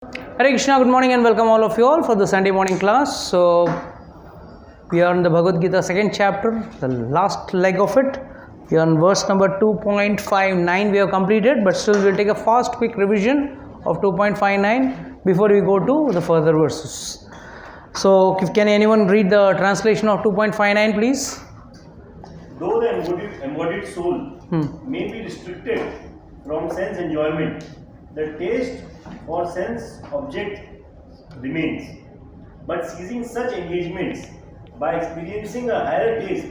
Hare Krishna, good morning and welcome all of you all for the Sunday morning class. So, we are in the Bhagavad Gita second chapter, the last leg of it. We are on verse number 2.59 we have completed, but still we will take a fast quick revision of 2.59 before we go to the further verses. So, can anyone read the translation of 2.59 please? Though the embodied soul may be restricted from sense enjoyment, the taste for sense object remains. But ceasing such engagements by experiencing a higher taste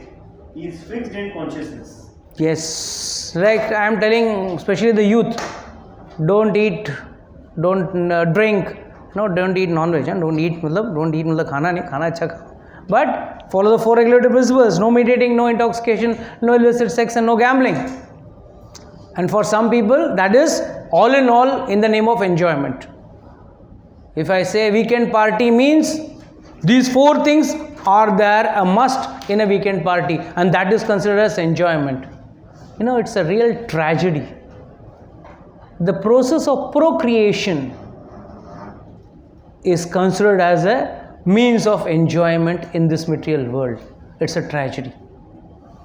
is fixed in consciousness. Yes, right. I am telling especially the youth, don't eat, don't drink, no, don't eat non-veg, don't eat khana nahi, khana acha kha. But follow the four regulative principles: no meditating, no intoxication, no illicit sex, and no gambling. And for some people, that is all in all in the name of enjoyment. If I say weekend party means these four things are there, a must in a weekend party, and that is considered as enjoyment. You know, it's a real tragedy. The process of procreation is considered as a means of enjoyment in this material world. It's a tragedy.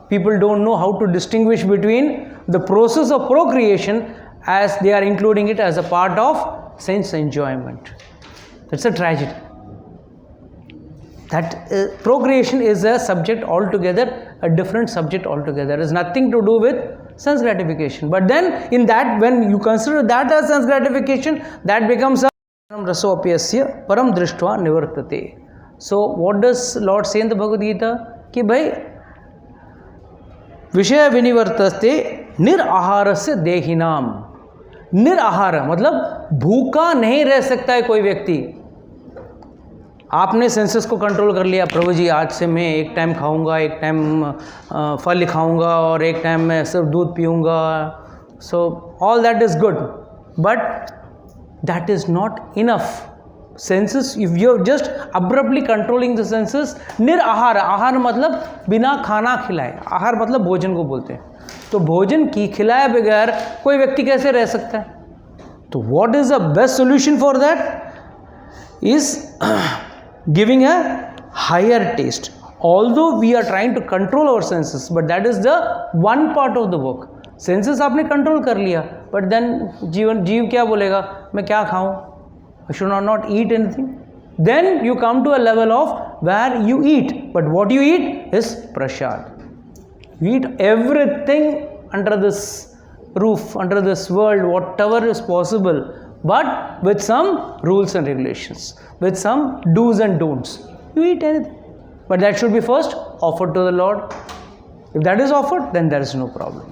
People don't know how to distinguish between the process of procreation as they are including it as a part of sense enjoyment. That's a tragedy. That procreation is a subject altogether, a different subject altogether. It has nothing to do with sense gratification. But then in that, when you consider that as sense gratification, that becomes a param rasopyasya param drishtva nivartate. So what does Lord say in the Bhagavad Gita? Ki bhai विषय विनिवर्तस्ते निराहारस्य देहिनाम. निराहार मतलब भूखा नहीं रह सकता है कोई व्यक्ति. आपने सेंसेस को कंट्रोल कर लिया, प्रभु जी आज से मैं एक टाइम खाऊंगा, एक टाइम फल खाऊंगा और एक टाइम मैं सिर्फ दूध पीऊंगा. So all that is good, but that is not enough. Senses, if you're just abruptly controlling the senses, निराहार, आहार मतलब बिना खाना खिलाए, आहार मतलब भोजन को बोलते हैं. तो भोजन की खिलाए बगैर कोई व्यक्ति कैसे रह सकता है? तो what is the best solution for that is giving a higher taste. Although we are trying to control our senses, but that is the one part of the work. Senses आपने कंट्रोल कर लिया, but then जीव क्या बोलेगा, मैं क्या खाऊं? I should not eat anything. Then you come to a level of where you eat, but what you eat is prasad. You eat everything under this roof, under this world, whatever is possible, but with some rules and regulations, with some do's and don'ts. You eat anything, but that should be first offered to the Lord. If that is offered, then there is no problem.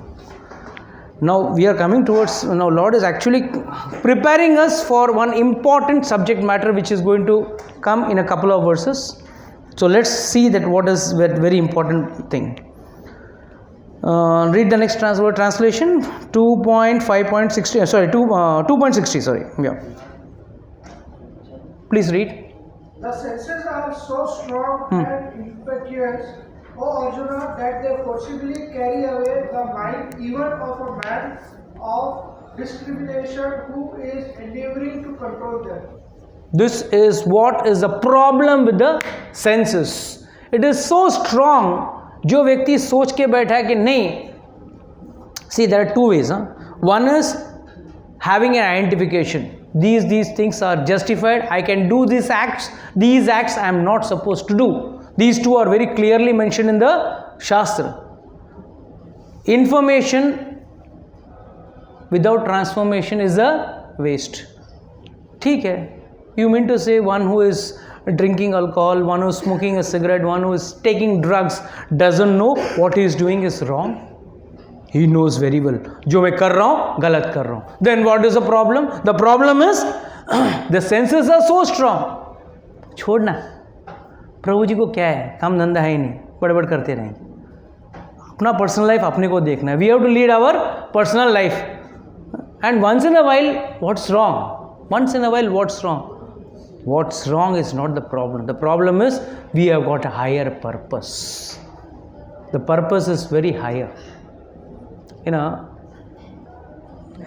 Now we are coming towards, now Lord is actually preparing us for one important subject matter which is going to come in a couple of verses. So let's see that what is that very important thing. Read the next translation 2.5.60, sorry 2.60, sorry, yeah. Please read. The senses are so strong and impetuous, O Arjuna, that they forcibly carry away the mind even of a man of discrimination who is endeavoring to control them. This is what is the problem with the senses. It is so strong. जो व्यक्ति सोच के बैठा है कि नहीं, see there are two ways. One is having an identification. These things are justified. I can do these acts. These acts I am not supposed to do. These two are very clearly mentioned in the Shastra. Information without transformation is a waste. ठीक है? You mean to say one who is drinking alcohol, one who is smoking a cigarette, one who is taking drugs doesn't know what he is doing is wrong? He knows very well. जो मैं कर रहा हूँ गलत कर रहा हूँ. Then what is the problem? The problem is the senses are so strong. छोड़ना. प्रभु जी को क्या है, काम धंधा है ही नहीं, बड़बड़ करते रहेंगे. अपना पर्सनल लाइफ अपने को देखना है. We have to lead our personal life. And once in a while what's wrong, once in a while what's wrong. What's wrong is not the problem. The problem is we have got a higher purpose. The purpose is very higher. You know,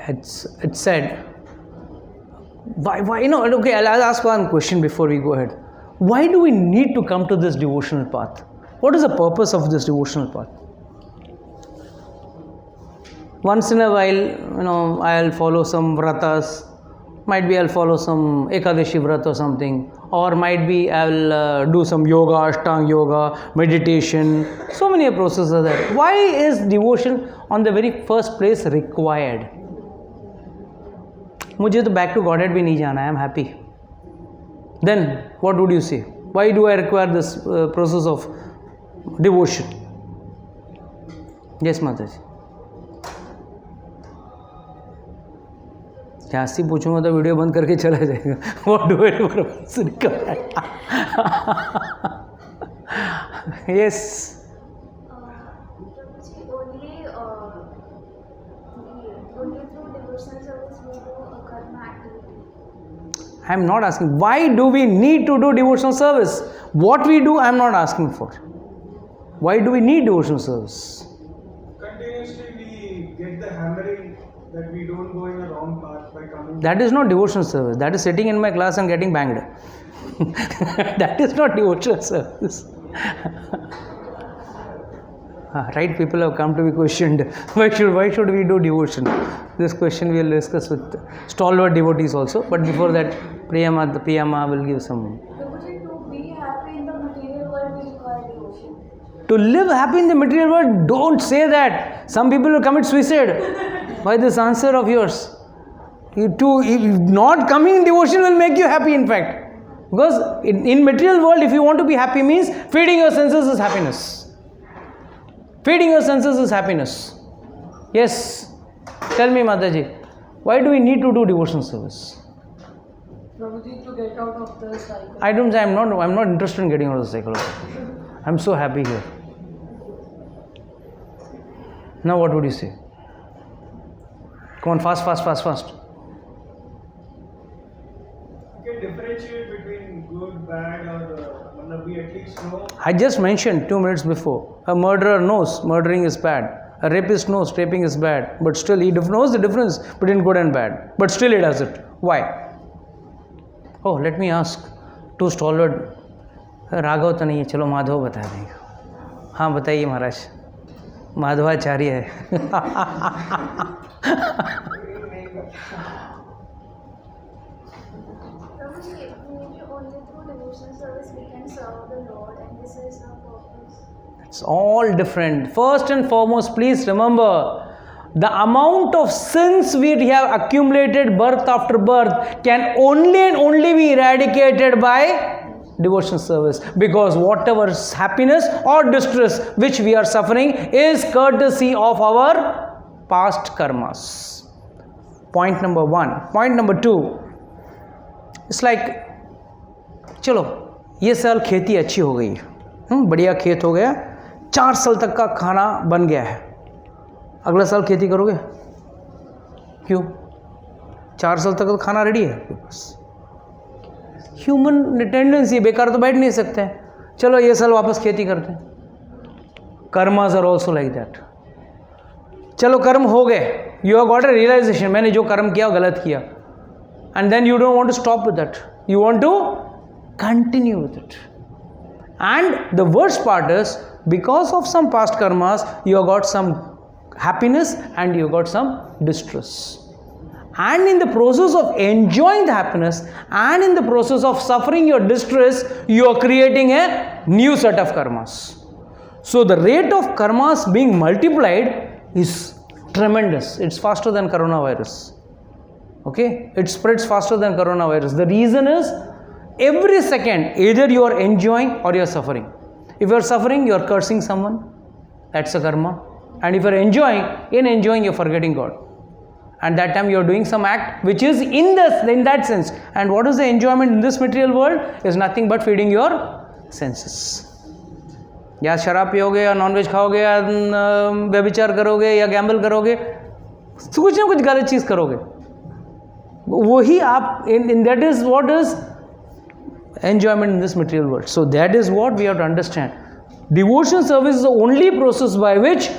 it's said Why, okay, I'll ask one question before we go ahead. Why do we need to come to this devotional path? What is the purpose of this devotional path? Once in a while, I'll follow some vratas. Might be I'll follow some Ekadashi vrat or something. Or might be I'll do some yoga, Ashtanga yoga, meditation. So many processes are there. Why is devotion on the very first place required? मुझे तो back to Godhead भी नहीं जाना है. I'm happy. Then what would you say? Why do I require this process of devotion? Yes, Mataji. जास्ती पूछूंगा तो video बंद करके चला जाएगा. What do I require? Yes. I am not asking why do we need to do devotional service. What we do, I am not asking for. Why do we need devotional service? Continuously we get the hammering that we don't go in a wrong path by coming. That is not devotional service. That is sitting in my class and getting banged. That is not devotional service. Right people have come to be questioned. Why should we do devotion? This question we will discuss with stalwart devotees also. But before that, Priyama will give some. To be happy in the material world, we require devotion. To live happy in the material world, don't say that. Some people will commit suicide by this answer of yours. Not coming in devotion will make you happy, in fact. Because in material world, if you want to be happy, means feeding your senses is happiness. Feeding your senses is happiness. Yes. Tell me, Mataji, why do we need to do devotion service? Prabhuji, to get out of the cycle. I don't say I'm not interested in getting out of the cycle. I'm so happy here. Now what would you say? Come on, fast. You can differentiate between good, bad, or we at least know. I just mentioned 2 minutes before. A murderer knows murdering is bad. A rapist knows raping is bad. But still he knows the difference between good and bad. But still he does it. Why? Oh, let me ask 2 stalwart. Raghav तो नहीं है, चलो माधव बता देंगे. हाँ बताइए महाराज. माधवाचार्य है. It's all different. First and foremost, please remember, the amount of sins we have accumulated birth after birth can only and only be eradicated by devotion service. Because whatever happiness or distress which we are suffering is courtesy of our past karmas. Point number 1. Point number 2. It's like, चलो ये साल खेती अच्छी हो गई, बढ़िया खेत हो गया, 4 साल तक का खाना बन गया है. अगला साल खेती करोगे? क्यों? 4 साल तक तो खाना रेडी है आपके पास. ह्यूमन टेंडेंसी, बेकार तो बैठ नहीं सकते हैं. चलो ये साल वापस खेती करते हैं. Karmas are also like that. चलो कर्म हो गए, you have got a realisation, मैंने जो कर्म किया गलत किया, and then you don't want to stop with that, you want to continue with it. And the worst part is, because of some past karmas, you have got some happiness and you got some distress. And in the process of enjoying the happiness and in the process of suffering your distress, you are creating a new set of karmas. So the rate of karmas being multiplied is tremendous. It's faster than coronavirus. Okay? It spreads faster than coronavirus. The reason is, every second, either you are enjoying or you are suffering. If you are suffering, you are cursing someone. That's a karma. And if you are enjoying, in enjoying you are forgetting God. And that time you are doing some act which is in that sense. And what is the enjoyment in this material world? Is nothing but feeding your senses. या शराब पियोगे या nonveg खाओगे या व्यभिचार करोगे या Gamble करोगे, कुछ ना कुछ गलत चीज़ करोगे. वही आप in that is what is enjoyment in this material world. So that is what we have to understand. Devotion service is the only process by which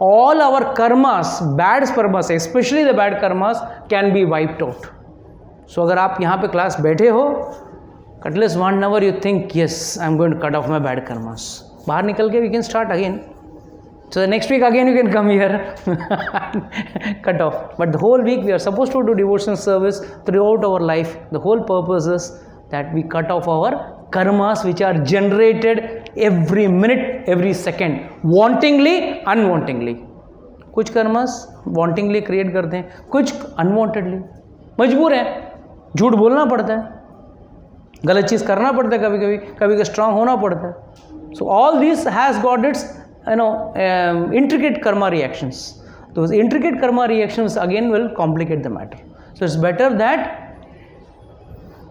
all our karmas, bad karmas, especially the bad karmas, can be wiped out. सो अगर आप यहाँ पे class बैठे हो, at least 1 hour you think, yes, I'm going to cut off my bad karmas. बाहर निकल के we can start again. So the next week again you can come here, cut off. But the whole week we are supposed to do devotional service throughout our life. The whole purpose is that we cut off our karmas which are generated every minute, every second, wantingly, unwantingly. कुछ karmas वांटिंगली create करते हैं, कुछ unwantedly, मजबूर है, झूठ बोलना पड़ता है, गलत चीज़ करना पड़ता है, कभी कभी कभी स्ट्रांग होना पड़ता है. So all this has got its intricate karma reactions. Those intricate karma reactions again will complicate the matter. So it's better that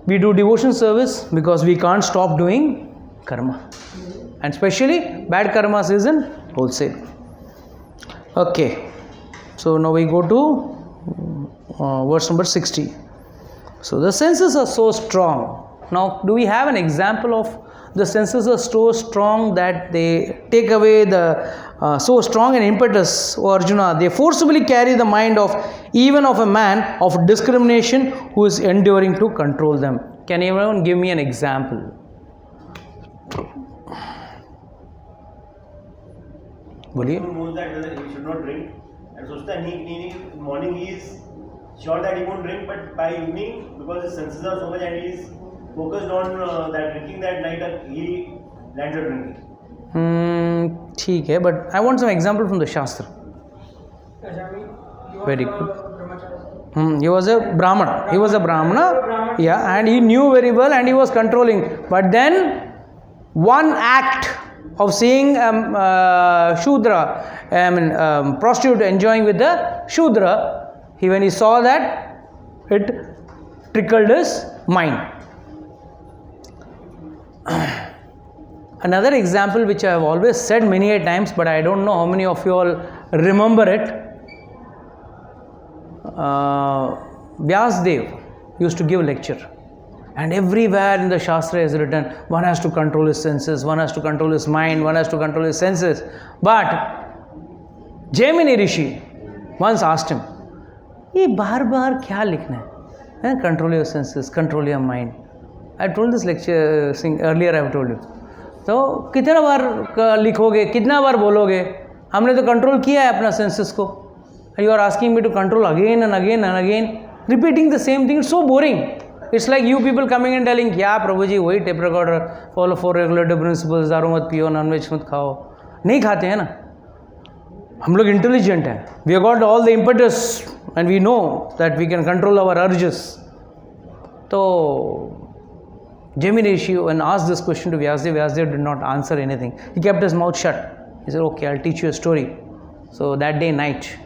we do devotion service because we can't stop doing karma, and especially bad karmas is in wholesale. Okay, so now we go to verse number 60. So the senses are so strong. Now do we have an example of the senses are so strong that they take away the so strong an impetus, O Arjuna, they forcibly carry the mind of even of a man of discrimination who is endeavoring to control them. Can anyone give me an example? बोलिए. Who knows that he should not drink and सोचता है morning he is sure that he won't drink, but by evening because his senses are so much and he is focused on that drinking that night, he lands up drinking. ठीक है, but I want some example from the Shastra. Very good. He was a Brahmana. He was a Brahmana, yeah, and he knew very well and he was controlling. But then one act of seeing Shudra, prostitute enjoying with the Shudra, when he saw that, it trickled his mind. Another example which I have always said many a times, but I don't know how many of you all remember it. Vyasdev used to give lecture, and everywhere in the Shastra is written, one has to control his senses, one has to control his mind, one has to control his senses. But Jaimini Rishi once asked him, ये बार बार क्या लिखना है? Control your senses, control your mind. I told this lecture earlier, I have told you. तो कितना बार लिखोगे, कितना बार बोलोगे? हमने तो कंट्रोल किया है अपना सेंसेस को. You are asking me to control again and again and again, repeating the same thing. It's so boring. It's like you people coming and telling, क्या प्रभु जी वही tape recorder, follow 4 regulative principles, दारू मत पियो, nonveg मत खाओ. नहीं खाते हैं ना, हम लोग इंटेलिजेंट हैं. We have got all the impetus and we know that we can control our urges. So Jaimini Rishi, when asked this question to Vyasdev, Vyasdev did not answer anything. He kept his mouth shut. He said, okay, I'll teach you a story. So that day night,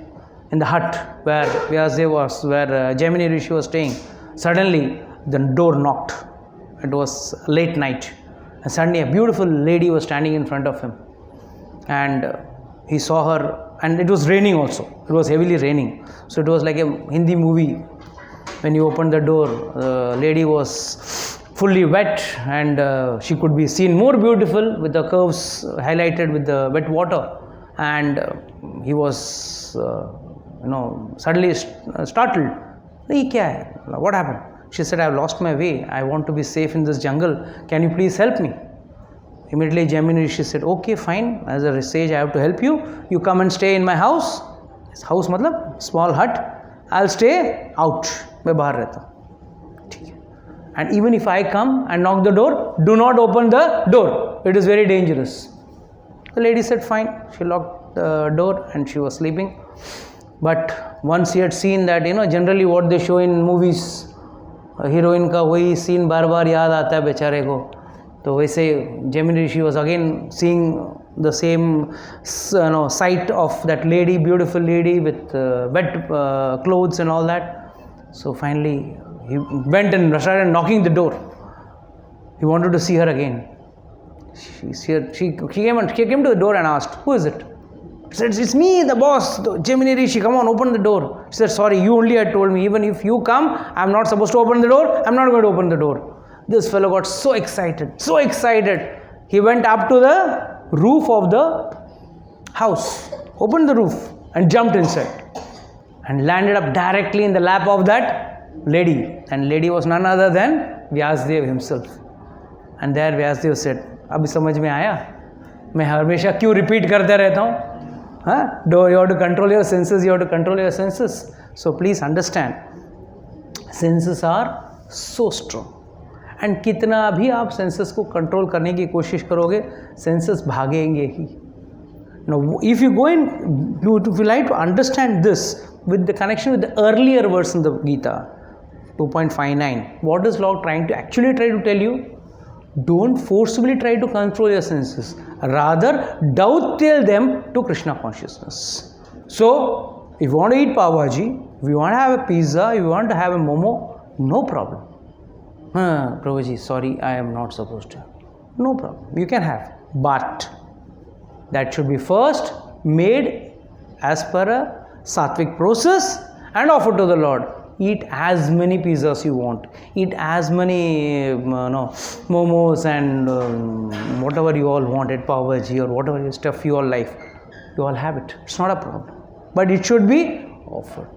in the hut where Vyasdev was, where Jaimini Rishi was staying, suddenly the door knocked. It was late night. And suddenly a beautiful lady was standing in front of him. And he saw her, and it was raining also. It was heavily raining. So it was like a Hindi movie. When you opened the door, the lady was fully wet, and she could be seen more beautiful with the curves highlighted with the wet water. And he was, suddenly startled. What happened? She said, I have lost my way. I want to be safe in this jungle. Can you please help me? Immediately Jaimini Rishi said, okay, fine. As a sage, I have to help you. You come and stay in my house. House matlab small hut. I'll stay out. मैं बाहर रहता हूँ. ठीक है. And even if I come and knock the door, do not open the door. It is very dangerous. The lady said, fine. She locked the door and she was sleeping. But once he had seen that, generally what they show in movies, heroine का वही scene बार बार याद आता है बेचारे को. तो वैसे Jaimini Rishi was again seeing the same sight of that lady, beautiful lady with wet clothes and all that. So finally he went and started knocking the door. He wanted to see her again. She came to the door and asked, who is it? She said, it's me, the boss, Jaimini Rishi, come on, open the door. She said, sorry, you only had told me, even if you come, I'm not supposed to open the door, I'm not going to open the door. This fellow got so excited. He went up to the roof of the house, opened the roof and jumped inside and landed up directly in the lap of that lady, and lady was none other than Vyasdev himself. And there Vyasdev said, अभी समझ में आया मैं हमेशा क्यों repeat करते रहता हूँ? हाँ, you have to control your senses, you have to control your senses. So please understand, senses are so strong. And कितना भी आप senses को control करने की कोशिश करोगे, senses भागेंगे ही. Now, if you go in, if you like to understand this with the connection with the earlier verse in the Gita, 2.59, what is Lord trying to tell you? Don't forcibly try to control your senses. Rather, dovetail them to Krishna consciousness. So, if you want to eat pav bhaji, if you want to have a pizza, if you want to have a momo, no problem. Prabhuji, sorry, I am not supposed to. No problem. You can have. But that should be first made as per a sattvic process and offered to the Lord. Eat as many pizzas you want. Eat as many momos and whatever you all wanted, pav bhaji or whatever stuff you all like. You all have it. It's not a problem. But it should be offered.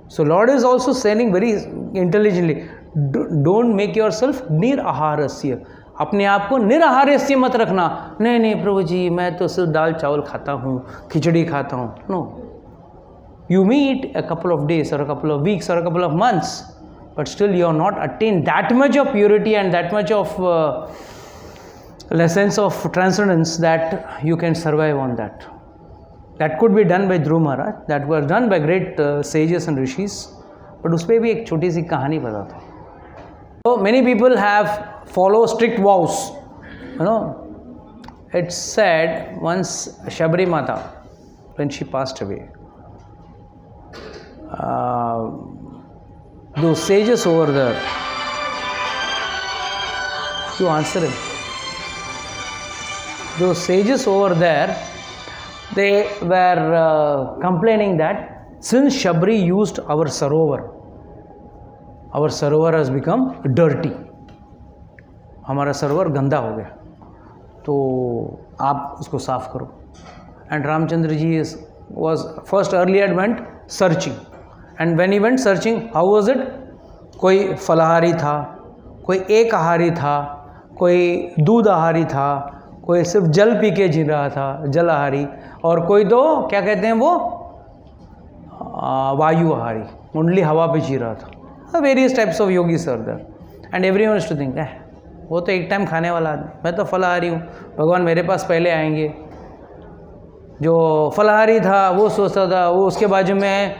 So Lord is also saying very intelligently, don't make yourself niraharasya. अपने आप को निराहारस्य मत रखना. नहीं प्रभु जी मैं तो सिर्फ दाल चावल खाता हूँ, खिचड़ी खाता हूँ. No. You may eat a couple of days or a couple of weeks or a couple of months, but still you are not attained that much of purity and that much of sense of transcendence that you can survive on that. That could be done by Dhruv Maharaj, that was done by great sages and rishis, but उसपे भी एक छोटी सी कहानी बताता हूँ. So many people have follow strict vows. It's said once Shabri Mata, when she passed away, those sages over there, you answer him. Those sages over there, they were complaining that since Shabri used our sarovar has become dirty. हमारा सरोवर गंदा हो गया, तो आप उसको साफ करो. And Ramchandra ji was first earlier went searching. And when he went searching, how was it? कोई फलाहारी था, कोई एक आहारी था, कोई दूध आहारी था, कोई सिर्फ जल पी के जी रहा था, जल आहारी, और कोई तो क्या कहते हैं वो वायु आहारी, ओनली हवा पे जी रहा था. Various types of yogis are there. And everyone used to think, वो तो एक टाइम खाने वाला आदमी, मैं तो फलाहारी हूँ, भगवान मेरे पास पहले आएंगे. जो फलाहारी था वो सोचता था, वो उसके बाजू में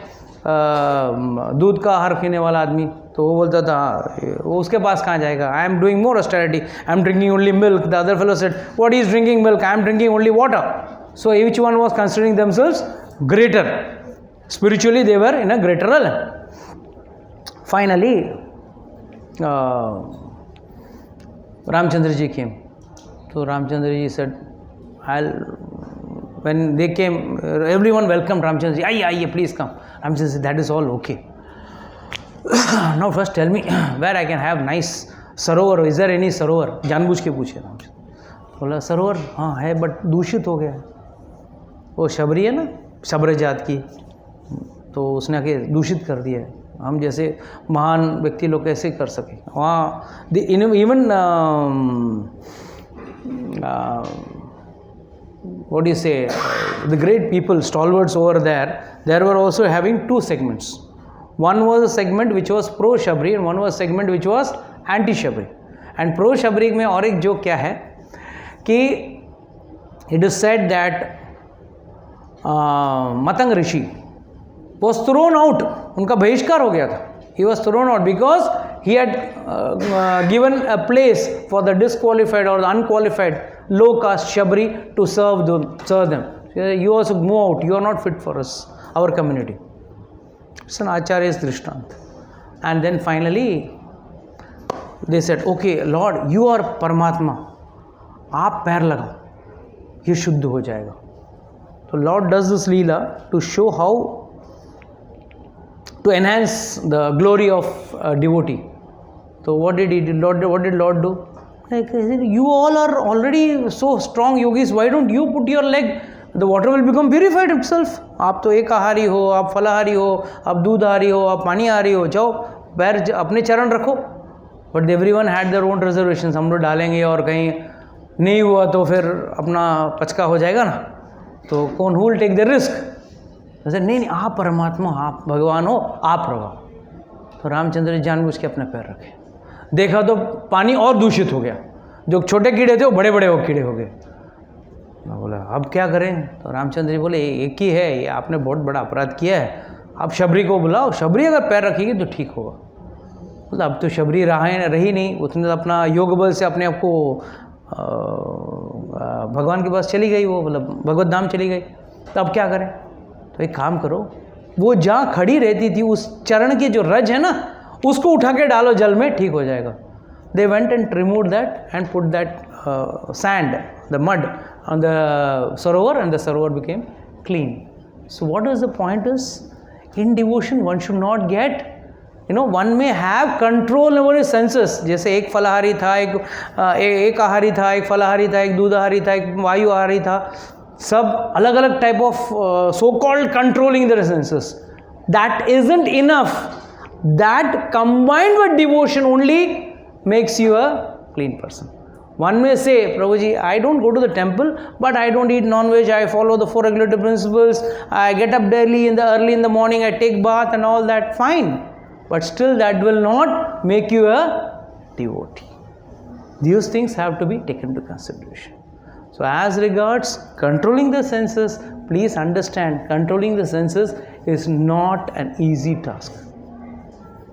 दूध का आहार पीने वाला आदमी, तो वो बोलता था वो उसके पास कहाँ जाएगा. I am doing more austerity, I am drinking only milk. The other fellow said, what is drinking milk, I am drinking only water. So each one was considering themselves greater. Spiritually they were in a greater realm. Finally, Ramchandra ji came. So Ramchandra ji said, when they came, everyone welcomed Ramchandra ji. Aiye, please come. Ramchandra said, that is all okay. Now first tell me where I can have nice sarovar. Is there any sarovar? जानबूझ के पूछे रामचंद्र. बोला सरोवर हाँ है, but दूषित हो गया. वो शबरी है ना, शब्र जात की, तो उसने आके दूषित कर दिया है. हम जैसे महान व्यक्ति लोग कैसे कर सके वहाँ. Even what do you say, the great people, stalwarts over there were also having two segments. One was a segment which was pro Shabri and one was a segment which was anti Shabri. And pro Shabri में और एक जो क्या है कि it is said that Matang Rishi was thrown out. उनका बहिष्कार हो गया था. He was thrown out because he had given a place for the disqualified or the unqualified low caste Shabri to serve them. You also move out. You are not fit for us, our community. It's an Acharya's Drishtant. And then finally they said, okay Lord, you are Paramatma, आप पैर लगाओ, ये शुद्ध हो जाएगा. So Lord does this leela to show how to enhance the glory of devotee. So what did he do? What did Lord do? Like, you all are already so strong yogis, why don't you put your leg? The water will become purified itself. आप तो एक आहारी हो, आप फलाहारी हो, आप दूध आहारी हो, आप पानी आहारी हो, जाओ पैर अपने चरण रखो. But everyone had their own reservations. हम लोग डालेंगे और कहीं नहीं हुआ तो फिर अपना पचका हो जाएगा ना. तो कौन who will take the risk? जैसे नहीं, आप परमात्मा, आप भगवान हो, आप रहो. तो रामचंद्र जी जानबूझ के अपने पैर रखे. देखा तो पानी और दूषित हो गया. जो छोटे कीड़े थे वो बड़े बड़े कीड़े हो गए. मैं बोला अब क्या करें? तो रामचंद्र जी बोले एक ही है, ये आपने बहुत बड़ा अपराध किया है, आप शबरी को बुलाओ, शबरी अगर पैर रखेगी तो ठीक होगा. मतलब अब तो शबरी रही नहीं, उसने अपना योग बल से अपने आप को भगवान के पास चली गई, वो मतलब भगवत धाम चली गई. तो अब क्या करें? तो एक काम करो, वो जहाँ खड़ी रहती थी उस चरण की जो रज है ना, उसको उठा के डालो जल में, ठीक हो जाएगा. They went and removed that and put that sand, the mud on the sarovar, and the sarovar became clean. So what is the point is, in devotion one should not get, one may have control over his senses. जैसे एक फलाहारी था, एक आहारी था, एक फलाहारी था, एक दूधाहारी था, एक वायु आहारी था. सब अलग अलग type of so-called controlling their senses. That isn't enough. That combined with devotion only makes you a clean person. One may say, Prabhuji, I don't go to the temple, but I don't eat non-veg, I follow the 4 regulative principles, I get up early in the morning, I take bath and all that, fine. But still that will not make you a devotee. These things have to be taken into consideration. So as regards controlling the senses, please understand, controlling the senses is not an easy task.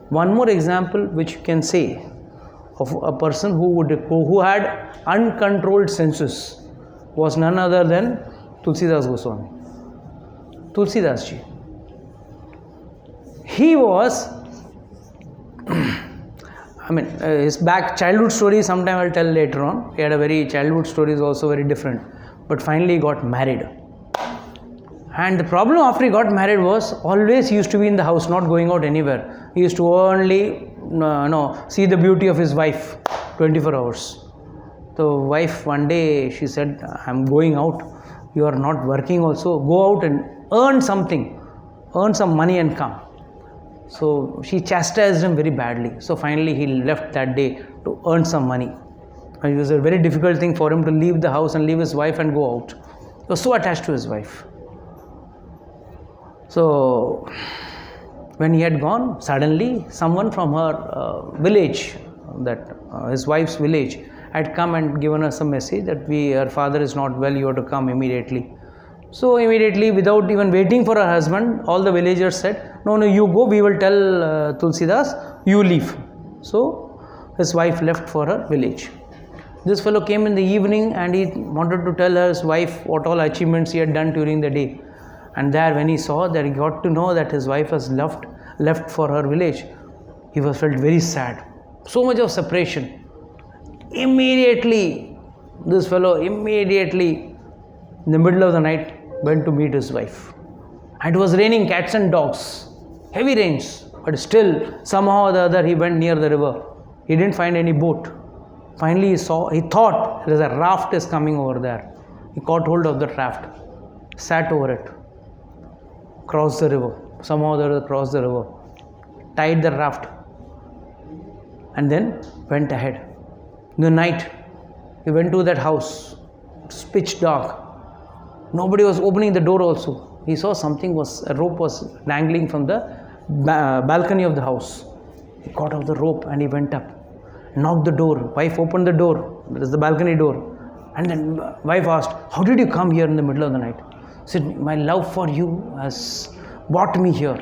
One more example which you can say of a person who had uncontrolled senses was none other than Tulsidas Goswami. Tulsidas ji. He was, his childhood story sometime I'll tell later on. He had a very childhood story is also very different. But finally he got married. And the problem after he got married was always he used to be in the house, not going out anywhere. He used to only see the beauty of his wife 24 hours. The wife one day she said, I'm going out, you are not working also, go out and earn something, earn some money and come. So she chastised him very badly. So finally he left that day to earn some money. And it was a very difficult thing for him to leave the house and leave his wife and go out. He was so attached to his wife. So when he had gone, suddenly someone from her village, his wife's village, had come and given us a message that her father is not well, you have to come immediately. So immediately, without even waiting for her husband, all the villagers said, no, you go, we will tell Tulsidas, you leave. So his wife left for her village. This fellow came in the evening and he wanted to tell his wife what all achievements he had done during the day. And there when he saw that, he got to know that his wife has left for her village, he felt very sad. So much of separation. Immediately, this fellow in the middle of the night went to meet his wife. And it was raining cats and dogs, heavy rains. But still, somehow or the other, he went near the river. He didn't find any boat. Finally, he thought there's a raft is coming over there. He caught hold of the raft, sat over it, crossed the river, somehow or the other crossed the river, tied the raft, and then went ahead. In the night, he went to that house. It's pitch dark. Nobody was opening the door also. He saw a rope was dangling from the balcony of the house. He caught off the rope and he went up, knocked the door. Wife opened the door. There is the balcony door. And then wife asked, how did you come here in the middle of the night? He said, my love for you has brought me here.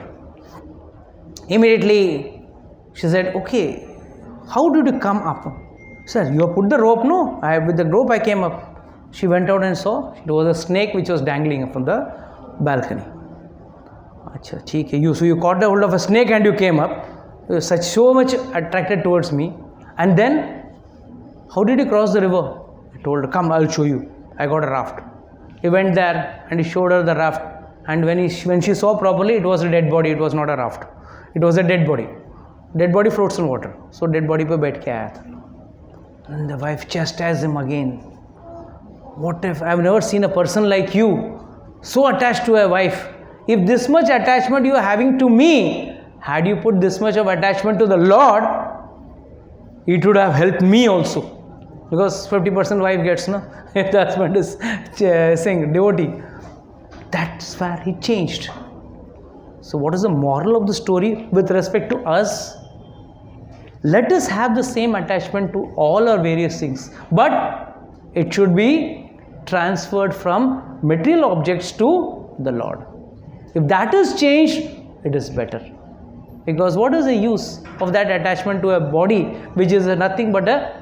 Immediately, she said, okay, how did you come up? Sir, you have put the rope? No, with the rope I came up. She went out and saw it was a snake which was dangling from the balcony. Achha, theek hai. So you caught the hold of a snake and you came up. You were so much attracted towards me. And then, how did you cross the river? I told her, come, I'll show you. I got a raft. He went there and he showed her the raft. And when she saw properly, it was a dead body. It was not a raft. It was a dead body. Dead body floats in water. So dead body pe baith ke aaya tha. And the wife chastised him again. What if I've never seen a person like you so attached to a wife? If this much attachment you are having to me, had you put this much of attachment to the Lord, it would have helped me also. Because 50% wife gets, no? If the husband is saying devotee. That's where he changed. So what is the moral of the story with respect to us? Let us have the same attachment to all our various things. But it should be transferred from material objects to the Lord. If that is changed, it is better. Because what is the use of that attachment to a body which is nothing but a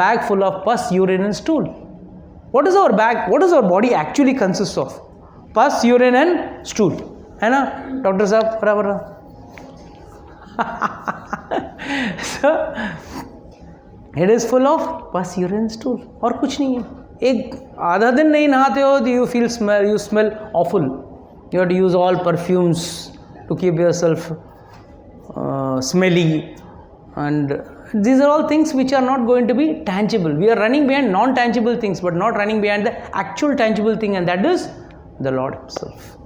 bag full of pus, urine and stool? What is our bag? What does our body actually consists of? Pus, urine and stool. है ना? Doctor साहब बराबर. So it is full of pus, urine and stool. और कुछ नहीं है. एक आधा दिन नहीं नहाते हो, you smell awful. You have to use all perfumes to keep yourself smelly, and these are all things which are not going to be tangible. We are running behind non-tangible things, but not running behind the actual tangible thing, and that is the Lord Himself.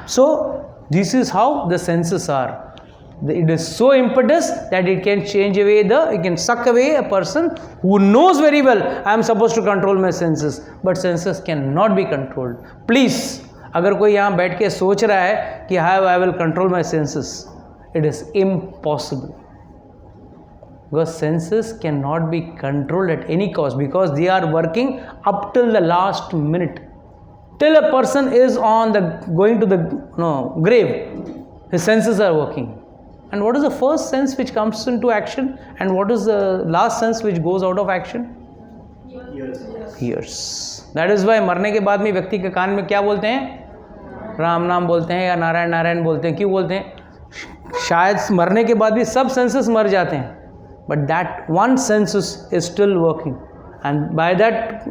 So this is how the senses are. It is so impetus that it can change away it can suck away a person who knows very well, I am supposed to control my senses, but senses cannot be controlled. Please, अगर कोई यहाँ बैठ के सोच रहा है कि how I will control my senses, it is impossible. Because senses cannot be controlled at any cost, because they are working up till the last minute. Till a person is going to the grave, his senses are working. And what is the first sense which comes into action, and what is the last sense which goes out of action? Ears. That is why मरने के बाद में व्यक्ति के कान में क्या बोलते हैं? राम नाम बोलते हैं या नारायण नारायण बोलते हैं. क्यों बोलते हैं? शायद मरने के बाद भी सब सेंसेस मर जाते हैं, but that one senses is still working, and by that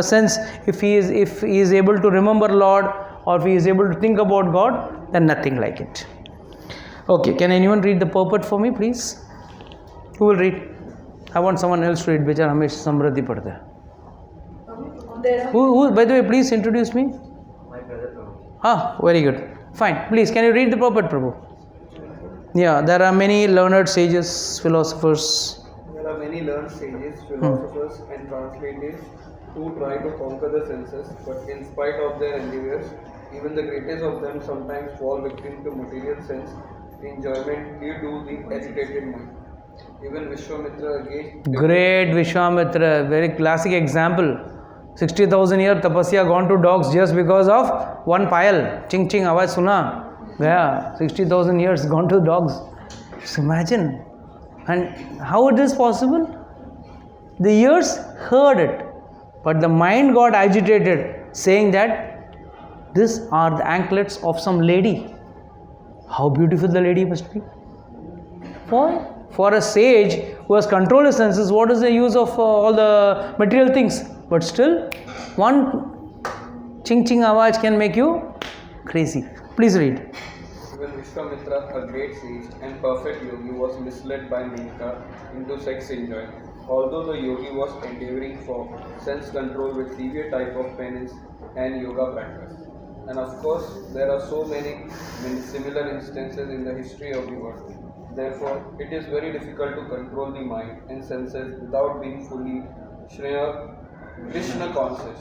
sense, if he is able to remember Lord, or if he is able to think about God, then nothing like it. Okay, can anyone read the purport for me, please? Who will read? I want someone else to read. बेचारा हमेशा समृद्धि पढ़ता है. Who? By the way, please introduce me. My brother Prabhu. Ah, very good. Fine. Please, can you read the purport, Prabhu? Yeah, there are many learned sages, philosophers. There are many learned sages, philosophers, and translators who try to conquer the senses, but in spite of their endeavors, even the greatest of them sometimes fall victim to material sense enjoyment due to the agitated mind. Even Vishwamitra again. Great Vishwamitra, very classic example. 60,000 years tapasya gone to dogs just because of one payal. Ching ching आवाज सुना गया. 60,000 years gone to dogs. Just imagine. And how it is possible? The ears heard it, but the mind got agitated, saying that these are the anklets of some lady. How beautiful the lady must be. For a sage who has controlled his senses, what is the use of all the material things? But still, one ching ching awaj can make you crazy. Please read. Even Vishwamitra, a great sage and perfect yogi, was misled by Menka into sex enjoyment. Although the yogi was endeavoring for sense control with severe type of penance and yoga practice. And of course, there are so many similar instances in the history of the world. Therefore, it is very difficult to control the mind and senses without being fully Krishna conscious.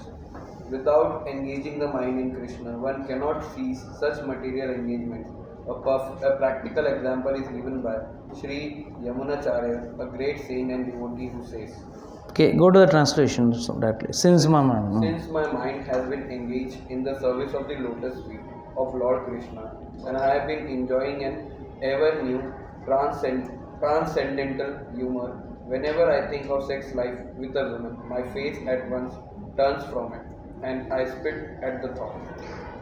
Without engaging the mind in Krishna, one cannot cease such material engagements. A practical example is given by Sri Yamunacharya, a great saint and devotee, who says, Okay, go to the translation directly. Since my mind has been engaged in the service of the lotus feet of Lord Krishna, and I have been enjoying an ever new transcendental humor, whenever I think of sex life with a woman, my face at once turns from it, and I spit at the thought.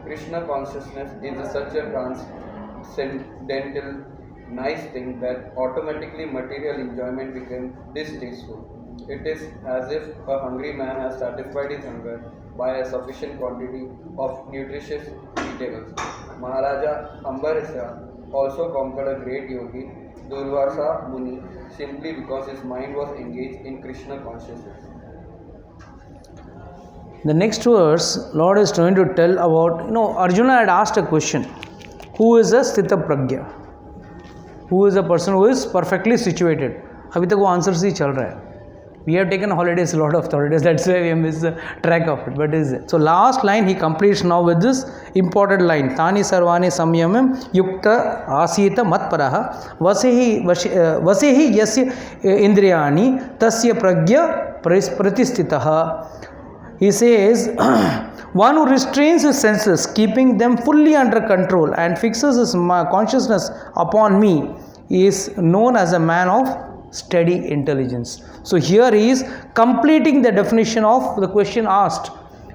Krishna consciousness is such a transcendental, nice thing that automatically material enjoyment becomes distasteful. It is as if a hungry man has satisfied his hunger by a sufficient quantity of nutritious eatables. Maharaja Ambarisha also conquered a great yogi, Durvasa Muni, simply because his mind was engaged in Krishna consciousness. The next verse, Lord is trying to tell about, Arjuna had asked a question. who is a Sthita Pragya? Who is a person who is perfectly situated? अभी तक वो answers ही चल रहा है. We have taken holidays, a lot of holidays, that's why we miss the track of it. But is it? So last line he completes now with this important line. Tani sarvani samyamam yukta asita matparaha vasehi yasya indriyani tasya pragya pratistitaha. He says, one who restrains his senses, keeping them fully under control and fixes his consciousness upon me is known as a man of steady intelligence. So here he is completing the definition of the question asked,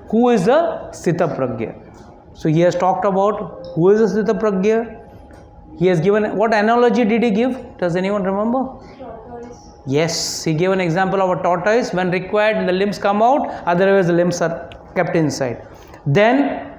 who is the Sthita Pragya? So he has talked about who is the Sthita Pragya. He has given, what analogy did he give? Does anyone remember? Tortoise. Yes, he gave an example of a tortoise. When required, the limbs come out, otherwise the limbs are kept inside. Then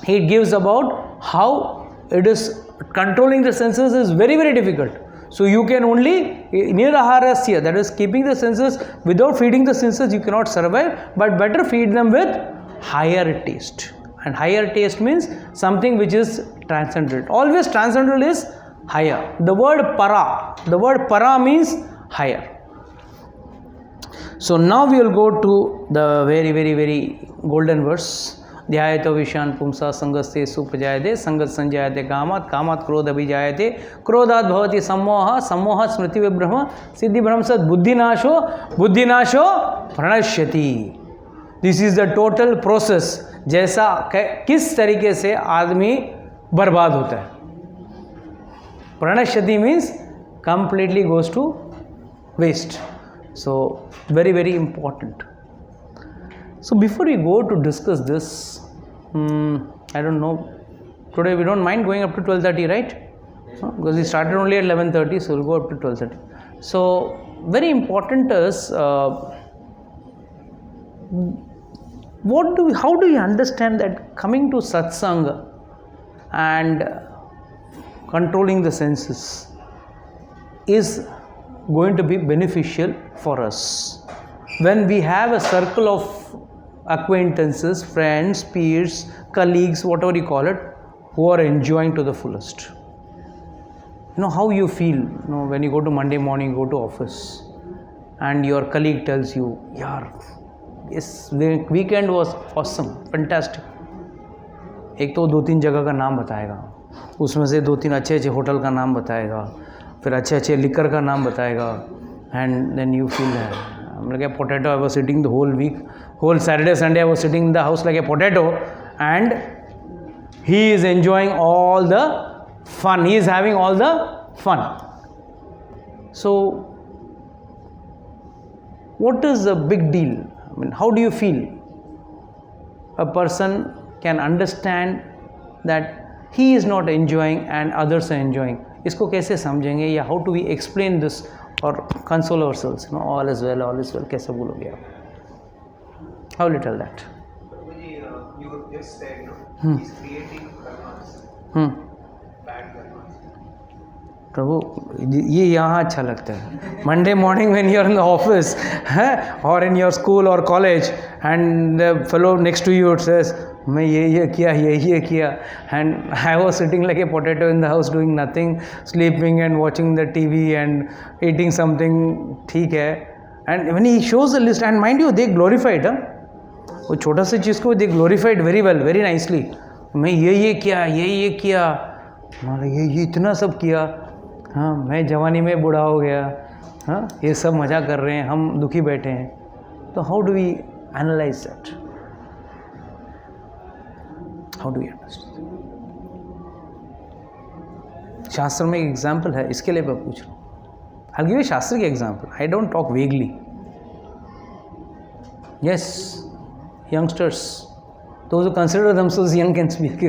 he gives about how it is controlling the senses is very, very difficult. So you can only niraharasya, that is keeping the senses, without feeding the senses you cannot survive, but better feed them with higher taste. And higher taste means something which is transcendental. Always transcendental is higher. The word para means higher. So now we will go to the very, very, very golden verse. ध्यायतो विषयान् पुंसा संगस्ते सुपजायते संगत संजायते कामात् कामात् क्रोध अभिजायते क्रोधात् भवति सम्मोहः सम्मोहात् स्मृति विभ्रम सिद्धि भ्रम सद बुद्धिनाशो बुद्धिनाशो प्रणश्यति. This is the total process. जैसा किस तरीके से आदमी बर्बाद होता है. प्रणश्यति means completely goes to waste. So very, very important. So before we go to discuss this, I don't know, today we don't mind going up to 12:30, right? Because we started only at 11:30, so we'll go up to 12:30. So very important is, how do you understand that coming to satsang and controlling the senses is going to be beneficial for us? When we have a circle of acquaintances, friends, peers, colleagues, whatever you call it, who are enjoying to the fullest. You know how you feel, you know, when you go to Monday morning, go to office and your colleague tells you, yaar, this weekend was awesome, fantastic. एक तो 2-3 जगह का नाम बताएगा, उसमें से 2-3 अच्छे अच्छे होटल का नाम बताएगा, फिर अच्छे अच्छे लिकर का नाम बताएगा, and then you feel I'm like a potato. I was sitting the whole week, whole Saturday, Sunday I was sitting in the house like a potato, and he is enjoying all the fun. He is having all the fun. So what is the big deal? I mean, how do you feel? A person can understand that he is not enjoying and others are enjoying. इसको कैसे समझेंगे, या how do we explain this or console ourselves? You know, all is well, कैसे बोलोगे आप? How will you tell that? You just said, no, he's creating karmas. Bad karmas. प्रभु ये यहाँ अच्छा लगता है. Monday morning when you are in the office or in your school or college and the fellow next to you says मैं ये किया, and I was sitting like a potato in the house doing nothing, sleeping and watching the TV and eating something, ठीक है. And when he shows the list, and mind you, they glorified, वो छोटा सी चीज़ को they glorified very well, very nicely. मैं ये किया, मतलब ये इतना सब किया. हाँ, मैं जवानी में बूढ़ा हो गया. हाँ, ये सब मज़ा कर रहे हैं, हम दुखी बैठे हैं. तो how do we analyze that? How do we understand? शास्त्र में एक एग्जाम्पल है, इसके लिए मैं पूछ रहा हूँ. I'll give you शास्त्र की example. I don't talk vaguely. Yes, youngsters, those who consider themselves young can speak.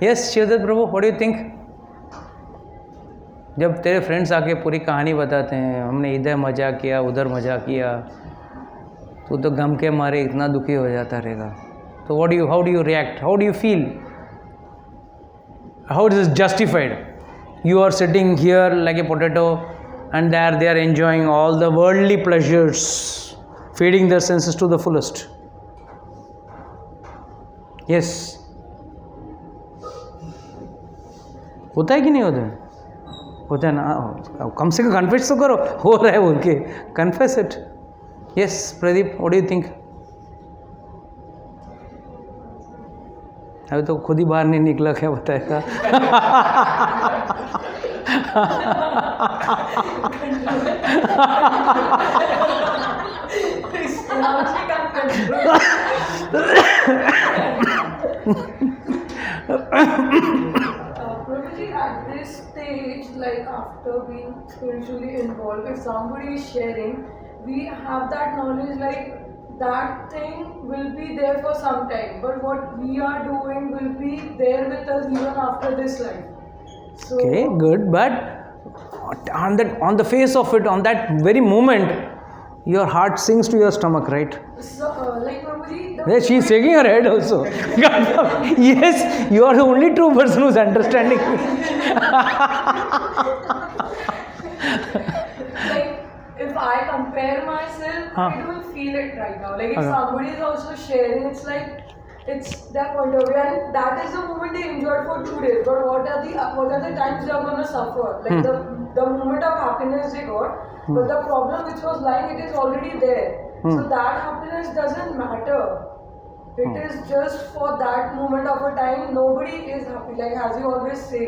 Yes, Shivdat Prabhu, what do you think? जब तेरे फ्रेंड्स आके पूरी कहानी बताते हैं, हमने इधर मजा किया, उधर मजा किया, तो गम के मारे इतना दुखी हो जाता रहेगा. तो how do you react? How do you feel? How is it justified? You are sitting here like a potato and they are enjoying all the worldly pleasures, feeding their senses to the fullest. Yes होता है कि नहीं होता है? होता है ना. कम से कम कन्फेस तो करो हो रहा है बोल के. Confess it. Yes Pradeep, what do you think? अभी तो खुद ही बाहर नहीं निकला, क्या बताएगा? Prabhuji, at this stage, like after being spiritually involved, if somebody is sharing, we have that knowledge like that thing will be there for some time, but what we are doing will be there with us even after this life. So, Okay, good, but on the face of it, on that very moment, your heart sinks to your stomach, right? so like Prabhuji, Yes, she is shaking her head also. Yes, you are the only true person who is understanding me. like if I compare myself, I don't feel it right now. Like if Okay. somebody is also sharing, it's like it's their point of view, and that is the moment they enjoyed for 2 days. But what are the times they are gonna suffer? Like the moment of happiness they got, but the problem which was lying, it is already there. So that happiness doesn't matter. It is just for that moment of a time. Nobody is happy. Like as you always say,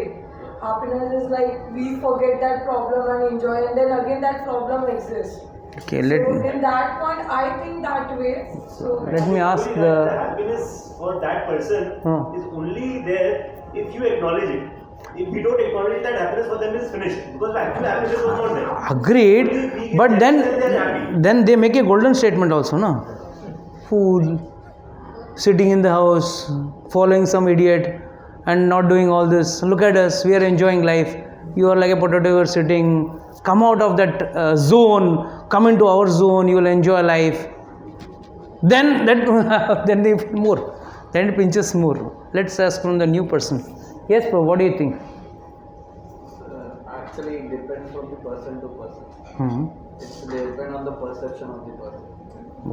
happiness is like we forget that problem and enjoy, and then again that problem exists. Okay, So in that point, I think that way. So let me ask The the. happiness for that person is only there if you acknowledge it. If we don't acknowledge that happiness for them is finished, because the actual happiness was not there. Agreed, but then they make a golden statement also, no? Fool, sitting in the house, following some idiot, and not doing all this. Look at us, we are enjoying life. You are like a potato, you are sitting. Come out of that zone, come into our zone. You will enjoy life. Then then they feel more. Then it pinches more. Let's ask from the new person. Yes, bro. What do you think? Actually, it depends on the person to person. Hmm. It's depend on the perception of the person.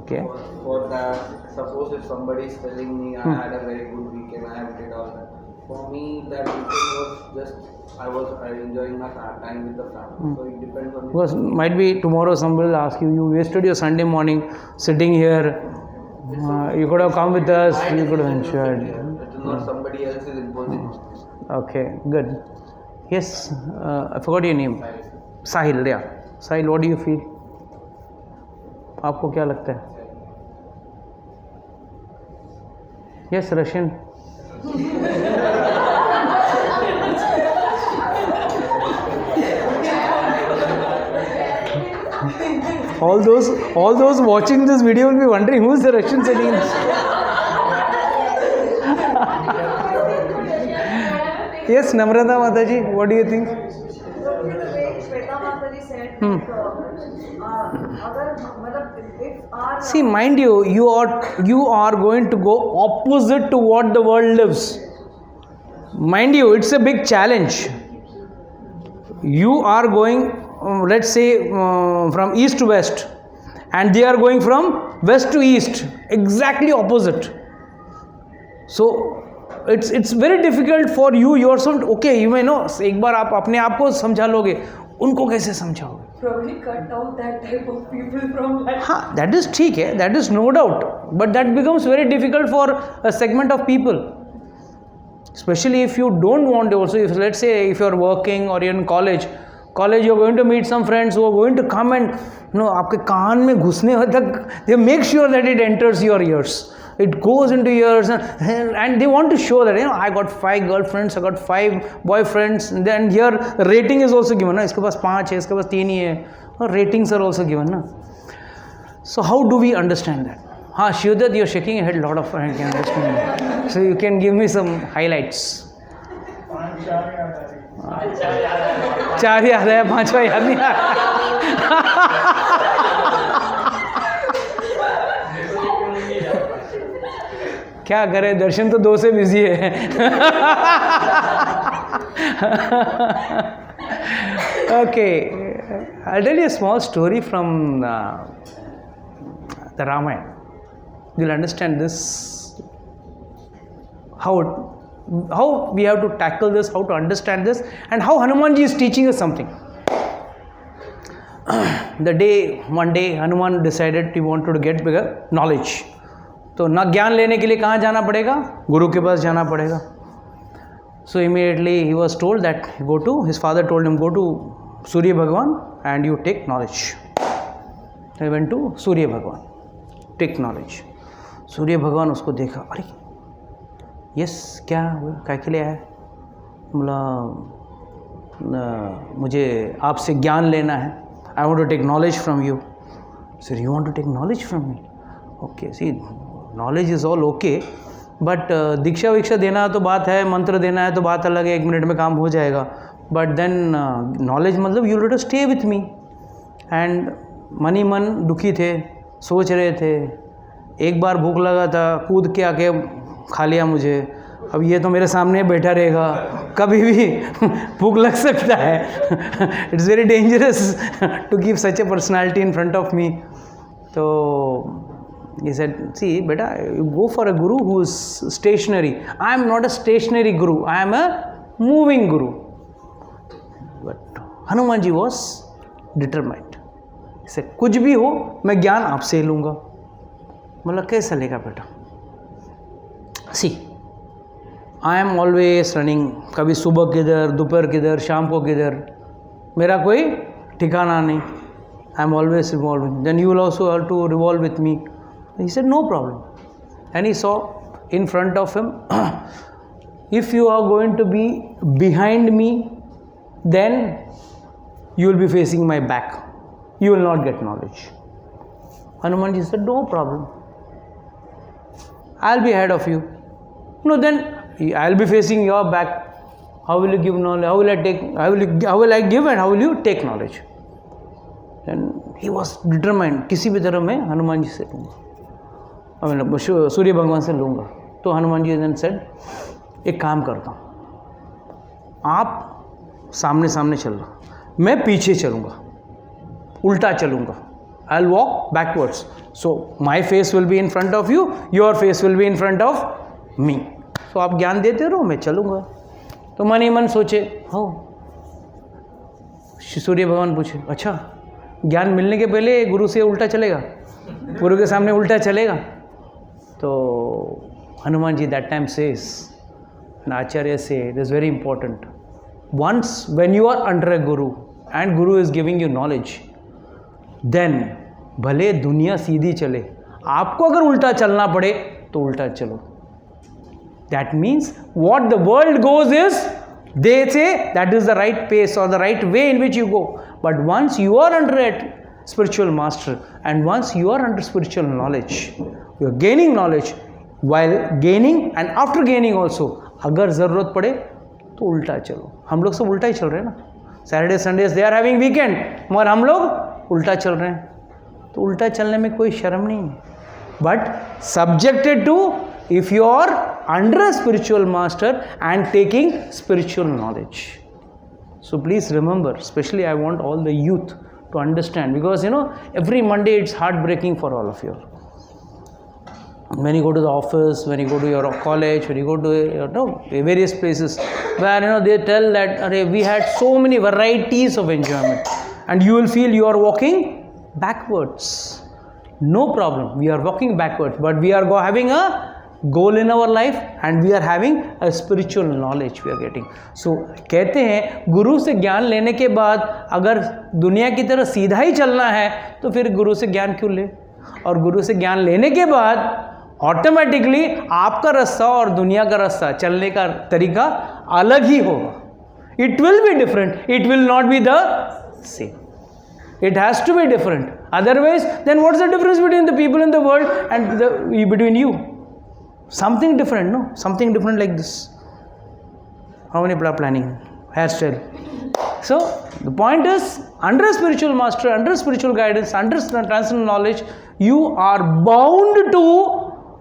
Okay. For that, suppose if somebody is telling me I had a very good weekend, I have did all that. For me, that weekend was just I was enjoying my time with the family. So it depends on the Because might be tomorrow somebody will ask you, you wasted your Sunday morning sitting here. You could have come with us. You could have enjoyed. It is not somebody else is imposing. Okay, good. Yes, I forgot your name. Sahil, yeah. Sahil, what do you feel? आपको क्या लगता है? Yes, Russian. All those watching this video will be wondering who is the Russian sitting in this. Yes, Namrata Mataji, what do you think? See, mind you, you are going to go opposite to what the world lives. Mind you, it's a big challenge. You are going, let's say, from east to west, and they are going from west to east, exactly opposite. So it's very difficult for you yourself. Okay, you may know. एक बार आप अपने आप को समझा लोगे, उनको कैसे समझाओगे? probably cut out that type of people from life. हाँ, that is ठीक है, that is no doubt, but that becomes very difficult for a segment of people. Especially if you don't want also, if let's say if you are working or you're in college you are going to meet some friends who are going to come and आपके कान में घुसने तक they make sure that it enters your ears. It goes into yours and they want to show that I got 5 girlfriends, I got 5 boyfriends. And then here the rating is also given. इसके पास 5 है, इसके पास 3 ही है. Ratings are also given. Na? So how do we understand that? हाँ, Shivdat, you're shaking your head. A lot of I can understand that. So you can give me some highlights. 4 याद है, 5वां याद नहीं आ क्या करे, दर्शन तो 2 से बिजी है. Okay, I'll tell you a small story from the Ramayana. You'll understand this. how we have to tackle this, how to understand this, and how Hanumanji is teaching us something. One day Hanuman decided he wanted to get bigger knowledge. तो ना ज्ञान लेने के लिए कहाँ जाना पड़ेगा? गुरु के पास जाना पड़ेगा. So immediately he was told that his father told him, go to Surya Bhagwan and you take knowledge. He went to Surya Bhagwan, take knowledge. सूर्य भगवान उसको देखा, अरे यस क्या हुआ, क्या के लिए आया? बोला मुझे आपसे ज्ञान लेना है. I want to take knowledge from you. Sir you want to take knowledge from me? Okay, see knowledge is all okay, but दीक्षा वीक्षा देना तो बात है, मंत्र देना है तो बात अलग है, 1 मिनट में काम हो जाएगा. बट देन नॉलेज मतलब you will stay with me. And मन दुखी थे, सोच रहे थे, एक बार भूख लगा था, कूद के आके खा लिया मुझे, अब ये तो मेरे सामने बैठा रहेगा, कभी भी भूख लग सकता है. It's very dangerous to keep such a personality in front of me. तो he said, see beta, you go for a guru who is stationary. I am not a stationary guru, I am a moving guru. But Hanumanji was determined. He said, कुछ भी हो मैं ज्ञान आपसे लूँगा. मतलब कैसा लेगा बेटा? सी आई एम ऑलवेज रनिंग, कभी सुबह किधर, दोपहर किधर, शाम को किधर, मेरा कोई ठिकाना नहीं. I am always revolving. Then you will also have to revolve with me. He said, no problem. And he saw in front of him, if you are going to be behind me, then you will be facing my back. You will not get knowledge. Hanumanji said, no problem. I will be ahead of you. No, then I will be facing your back. How will you give knowledge? How will I take? How will I give and how will you take knowledge? And he was determined. किसी भी तरह मैं हनुमान जी से लूँगा, मतलब सूर्य भगवान से लूँगा. तो हनुमान जी ने सेड, एक काम करता हूँ, आप सामने सामने चल रहा, मैं पीछे चलूँगा, उल्टा चलूँगा. I will walk backwards. So my face will be in front of you, your face will be in front of me. So आप ज्ञान देते रहो, मैं चलूँगा. तो मन ही मन सोचे, हो. सूर्य भगवान पूछे, अच्छा ज्ञान मिलने के पहले गुरु से उल्टा चलेगा, गुरु के सामने उल्टा चलेगा? तो Hanuman ji that time says, and Acharya say, it is very important, once when you are under a guru and guru is giving you knowledge, then भले दुनिया सीधी चले, आपको अगर उल्टा चलना पड़े तो उल्टा चलो. That means what the world goes is, they say that is the right pace or the right way in which you go. But once you are under a spiritual master and once you are under spiritual knowledge, you are gaining knowledge, while gaining and after gaining also, अगर ज़रूरत पड़े तो उल्टा चलो. हम लोग सब उल्टा ही चल रहे हैं ना. Saturday Sundays they are having weekend, मगर हम लोग उल्टा चल रहे हैं. तो उल्टा चलने में कोई शर्म नहीं है. But subjected to if you are under a spiritual master and taking spiritual knowledge. So please remember, especially I want all the youth to understand, because every Monday it's heartbreaking for all of you. When you go to the office, when you go to your college, when you go to various places where they tell that we had so many varieties of enjoyment, and you will feel you are walking backwards. No problem, we are walking backwards, but we are having a goal in our life and we are having a spiritual knowledge we are getting. So कहते हैं गुरु से ज्ञान लेने के बाद अगर दुनिया की तरह सीधा ही चलना है तो फिर गुरु से ज्ञान क्यों ले? और गुरु से ज्ञान लेने के बाद ऑटोमेटिकली आपका रास्ता और दुनिया का रास्ता चलने का तरीका अलग ही होगा. It will be different, it will not be the same. It has to be different. Otherwise, then what's the difference between the people in the world and between you? Something different, no? Something different like this. How many people are planning? Hairstyle. So, the point is, under a spiritual master, under spiritual guidance, under transcendental knowledge, you are bound to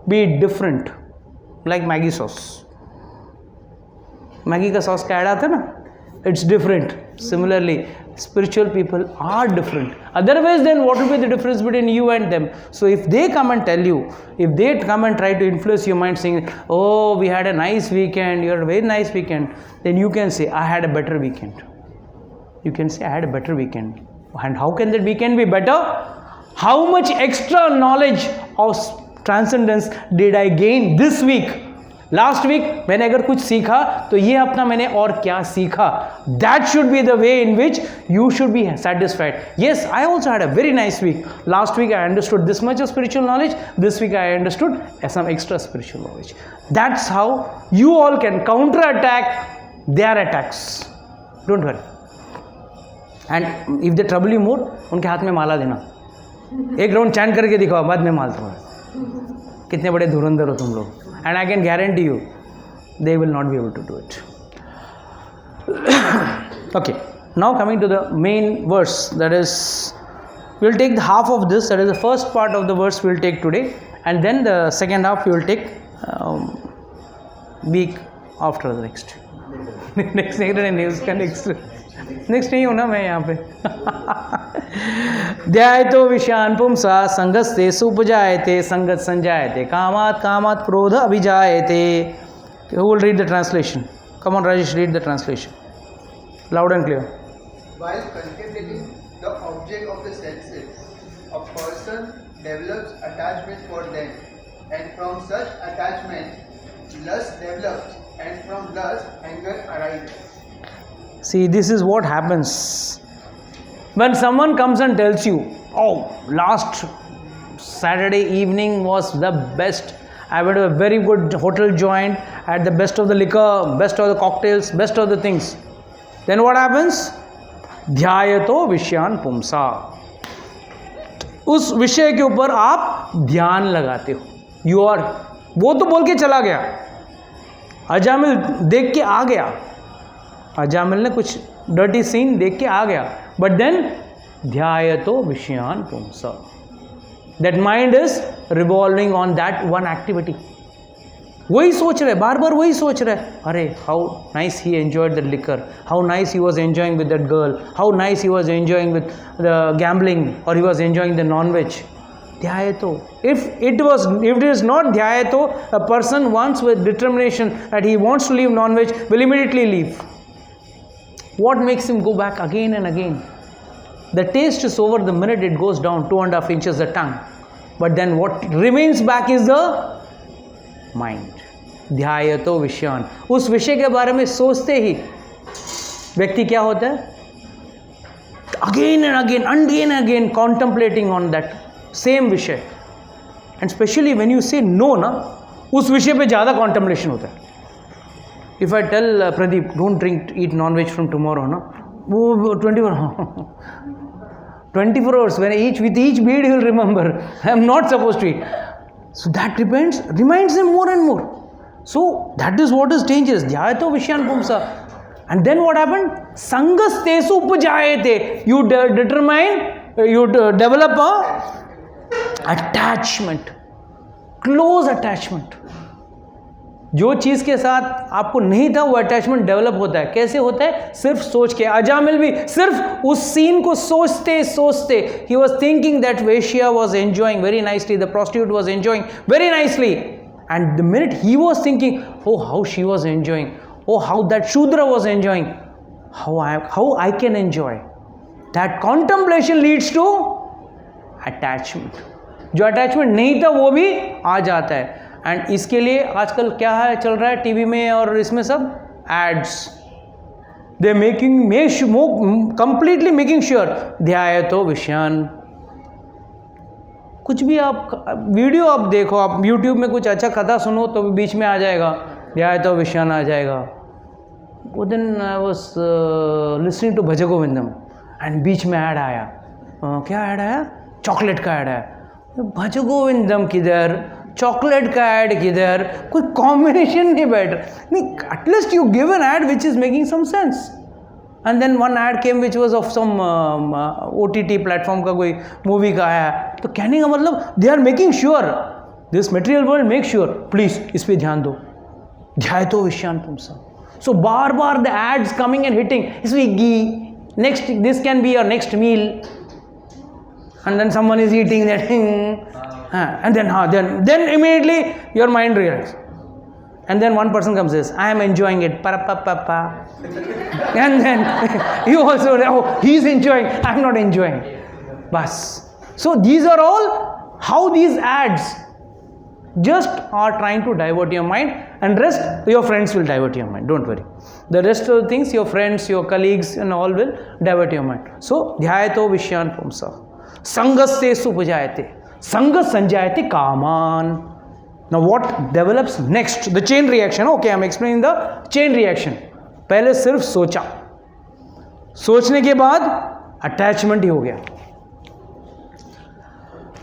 be different. Like Maggi sauce. Maggi का sauce का add आता है ना? It's different. Similarly, spiritual people are different. Otherwise, then what will be the difference between you and them? So if they come and tell you, if they come and try to influence your mind saying, oh, we had a nice weekend, you had a very nice weekend, then you can say, I had a better weekend. You can say, I had a better weekend. And how can that weekend be better? How much extra knowledge of transcendence did I gain this week? Last week मैंने अगर कुछ सीखा तो ये अपना मैंने और क्या सीखा. That should be the way in which you should be satisfied. Yes, I also had a very nice week. Last week I understood this much of spiritual knowledge. This week I understood some extra spiritual knowledge. That's how you all can counter attack their attacks. Don't worry. And if they trouble you more, उनके हाथ में माला देना. एक round chant करके दिखाओ, बाद में माल तुम्हारा. कितने बड़े धुरंधर हो तुम लोग. And I can guarantee you, they will not be able to do it. Okay, now coming to the main verse, that is, we'll take the half of this, that is the first part of the verse we'll take today, and then the second half we will take week after the next. Next नहीं हूँ ना मैं यहाँ पे. ध्यायतो विषयान् पुंसा संगस्ते सुपजायते संगत संजायते कामात् कामात् क्रोध अभिजायते. Who will read the translation? Come on, Rajesh, read the translation. Loud and clear. While contemplating the object of the senses, a person develops attachment for them, and from such attachment, lust develops, and from lust, anger arises. See, this is what happens when someone comes and tells you, oh, last Saturday evening was the best. I went to a very good hotel joint, had the best of the liquor, best of the cocktails, best of the things. Then what happens? ध्यायतो विषयान् पुंसा. उस विषय के ऊपर आप ध्यान लगाते हो. You are, वो तो बोल के चला गया, अजामिल देख के आ गया. अजामिल ने कुछ डर्टी सीन देख के आ गया. बट देन ध्यायतो विषयान् पुंसा. That mind is revolving on that one activity. वही सोच रहे, बार बार वही सोच रहे. अरे how nice he enjoyed the liquor, how nice he was enjoying with that girl, how nice he was enjoying with the gambling, और he was enjoying the non veg. ध्यायतो. If it is not ध्यायतो, a person once with determination that he wants to leave non-veg will immediately leave. What makes him go back again and again? The taste is over the minute it goes down 2.5 inches the tongue. But then what remains back is the mind. ध्यायतो विषयान्. उस विषय के बारे में सोचते ही व्यक्ति क्या होता है? Again and again contemplating on that same विषय. And especially when you say no ना, उस विषय पे ज़्यादा contemplation होता है. If I tell Pradeep, don't eat non-veg from tomorrow, no? 24 hours, with each bead he will remember, I am not supposed to eat. So that reminds him more and more. So that is what is dangerous. Dhyayato vishyan pumsa. And then what happened? Sangastesu upajayate. You develop a attachment, close attachment. जो चीज़ के साथ आपको नहीं था वो attachment develop होता है. कैसे होता है? सिर्फ सोच के. अजामिल भी सिर्फ उस सीन को सोचते सोचते, ही वॉज थिंकिंग दैट वेश्या was enjoying very nicely, the prostitute was enjoying very nicely, and the minute he was thinking, oh how she was enjoying, oh how that शूद्र was enjoying, how I can enjoy. That contemplation leads to attachment. जो attachment नहीं था वो भी आ जाता है. And इसके लिए आजकल क्या है चल रहा है टीवी में और इसमें सब ads. They completely making sure ध्यायतो विषयान्. कुछ भी आप वीडियो आप देखो, आप यूट्यूब में कुछ अच्छा कथा सुनो तो बीच में आ जाएगा ध्यायतो विषयान् आ जाएगा. वो दिन आई वॉज लिसनिंग टू भज गोविंदम एंड बीच में ऐड आया. क्या ऐड आया? चॉकलेट का ऐड आया. भज गोविंदम किधर, चॉकलेट का ऐड किधर, कोई कॉम्बिनेशन नहीं बैठ नहीं. At least you give an ad which is making some sense. And then one ad came which was of some OTT platform का कोई मूवी का आया. तो कहने का मतलब they are making sure this material world make sure please इस पर ध्यान दो. ध्यायतो विषयान् पुंसा. सो बार बार the ads coming and hitting. Swiggy, Next, this can be your next meal. And then someone is eating that thing. And then immediately your mind realizes. And then one person comes and says, I am enjoying it. Pa-pa-pa-pa. And then you also, oh, he's enjoying, I'm not enjoying. Bas. So these are all how these ads just are trying to divert your mind, and rest your friends will divert your mind. Don't worry. The rest of the things, your friends, your colleagues and all will divert your mind. So, dhyayato vishyan pumsa. Sangasya supajayate. Sangas sanjayate kaman. Now what develops next? The chain reaction. Okay, I'm explaining the chain reaction. पहले सिर्फ सोचा, सोचने के बाद attachment ही हो गया.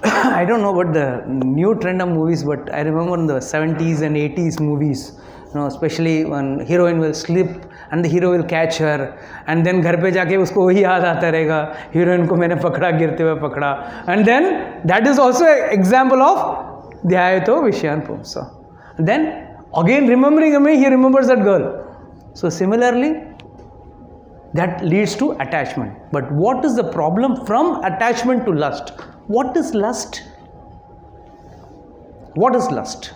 I don't know about the new trend of movies, but I remember in the 70s and 80s movies, especially when heroine will slip and the hero will catch her, and then घर पे जाके उसको वही याद आता रहेगा, heroine को मैंने पकड़ा, गिरते हुए पकड़ा, and then that is also an example of ध्यायतो विषयान पुंसा. Then again remembering me, he remembers that girl. So similarly, that leads to attachment. But what is the problem from attachment to lust? What is lust? What is lust?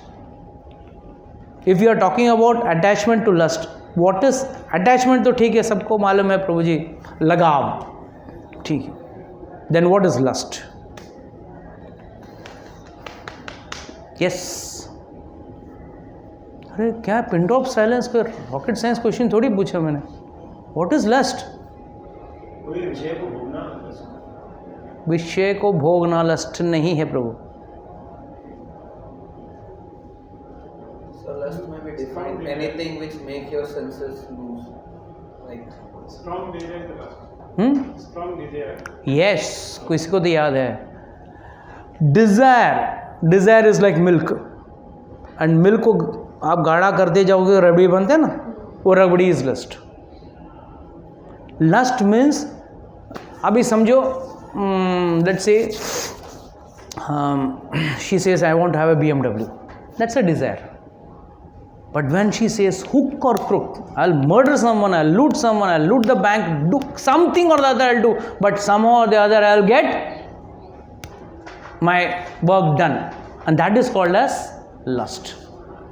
If you are talking about attachment to lust, what is attachment? तो ठीक है, सबको मालूम है प्रभु जी, लगाव, ठीक है. Then what is lust? Yes. अरे क्या पिन ड्रॉप साइलेंस को रॉकेट साइंस क्वेश्चन थोड़ी पूछा मैंने. What is lust? विषय को भोगना लस्ट नहीं है प्रभु. So lust may be defined anything which make your senses loose, like strong desire to lust. Strong desire. Yes, किसी को तो याद है. Desire is like milk, and milk को आप गाढ़ा करते जाओगे रबड़ी बनते हैं ना, वो रबड़ी is lust. Lust means, अभी समझो, let's say she says I want to have a BMW. That's a desire. But when she says hook or crook, I'll murder someone, I'll loot someone, I'll loot the bank, do something or the other I'll do, but somehow or the other I'll get my work done. And that is called as lust.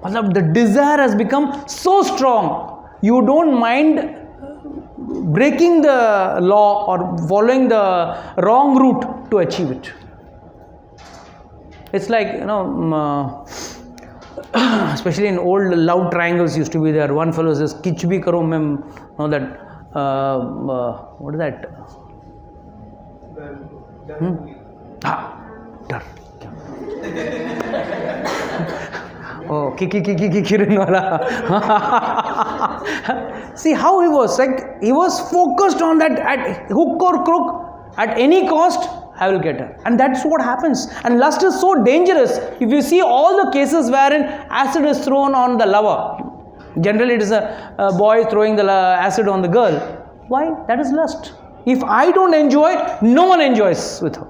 The desire has become so strong, you don't mind breaking the law or following the wrong route to achieve it. It's like, especially in old love triangles used to be there. One fellow says, "Kich bhi karo, main know that." What is that? Dar. Oh, Kiran wala. See how he was like, he was focused on that, at hook or crook, at any cost I will get her. And that's what happens. And lust is so dangerous. If you see all the cases wherein acid is thrown on the lover, generally it is a boy throwing the acid on the girl. Why? That is lust. If I don't enjoy, no one enjoys with her.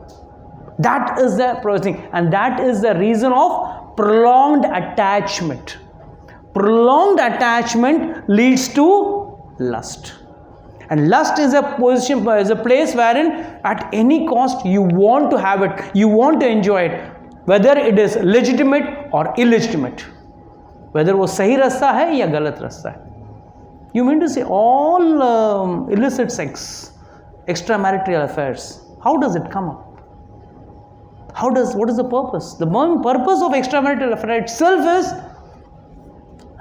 That is the thing. And that is the reason of prolonged attachment. Prolonged attachment leads to lust. And lust is a position, is a place wherein at any cost you want to have it, you want to enjoy it, whether it is legitimate or illegitimate, whether वो सही रास्ता है या गलत रास्ता है. You mean to say all illicit sex, extramarital affairs, how does it come up? What is the purpose? The main purpose of extramarital affair itself is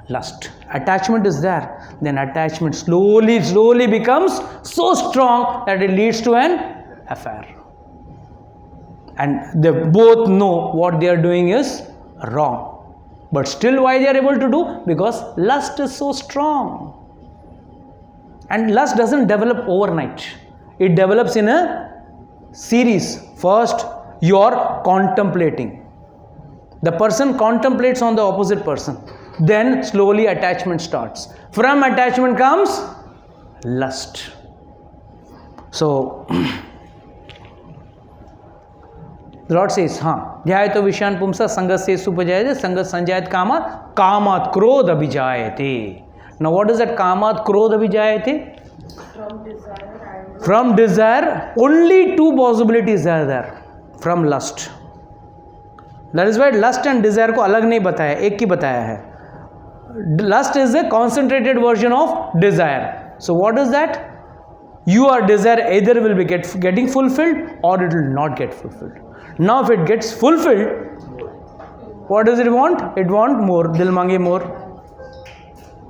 lust. Attachment is there. Then attachment slowly becomes so strong that it leads to an affair. And they both know what they are doing is wrong. But still why they are able to do? Because lust is so strong. And lust doesn't develop overnight. It develops in a series. First, you are contemplating. The person contemplates on the opposite person. Then slowly attachment starts. From attachment comes lust. So, the Lord says, Dhyayato Vishyan Pumsa Sangasya Supajayate Sangas Sanjayat Kamat Kamat Krodha Vijayate. Now what is that Kamat Krodha Vijayate? From desire, only two possibilities are there. From lust. That is why lust and desire को अलग नहीं बताया, एक ही बताया है. Lust is a concentrated version of desire. So what is that? Your desire either will be getting fulfilled or it will not get fulfilled. Now if it gets fulfilled, what does it want? It wants more. Dil mange more.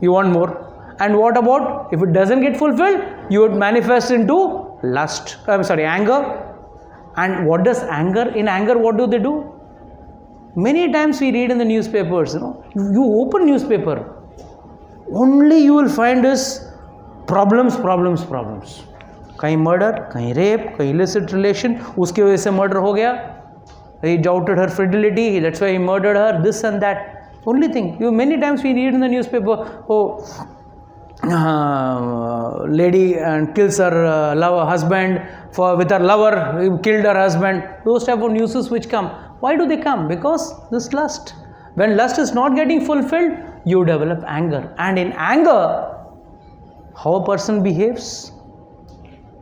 You want more. And what about if it doesn't get fulfilled? You would manifest into lust. Anger. And what does anger? In anger, what do they do? Many times we read in the newspapers, you open newspaper, only you will find is problems. कहीं murder, कहीं rape, कहीं illicit relation, उसकी वजह से murder हो गया. He doubted her fidelity, that's why he murdered her, this and that. Only thing. Many times we read in the newspaper, lady kills her husband with her lover, he killed her husband. Those type of news which come. Why do they come? Because this lust. When lust is not getting fulfilled, you develop anger. And in anger, how a person behaves?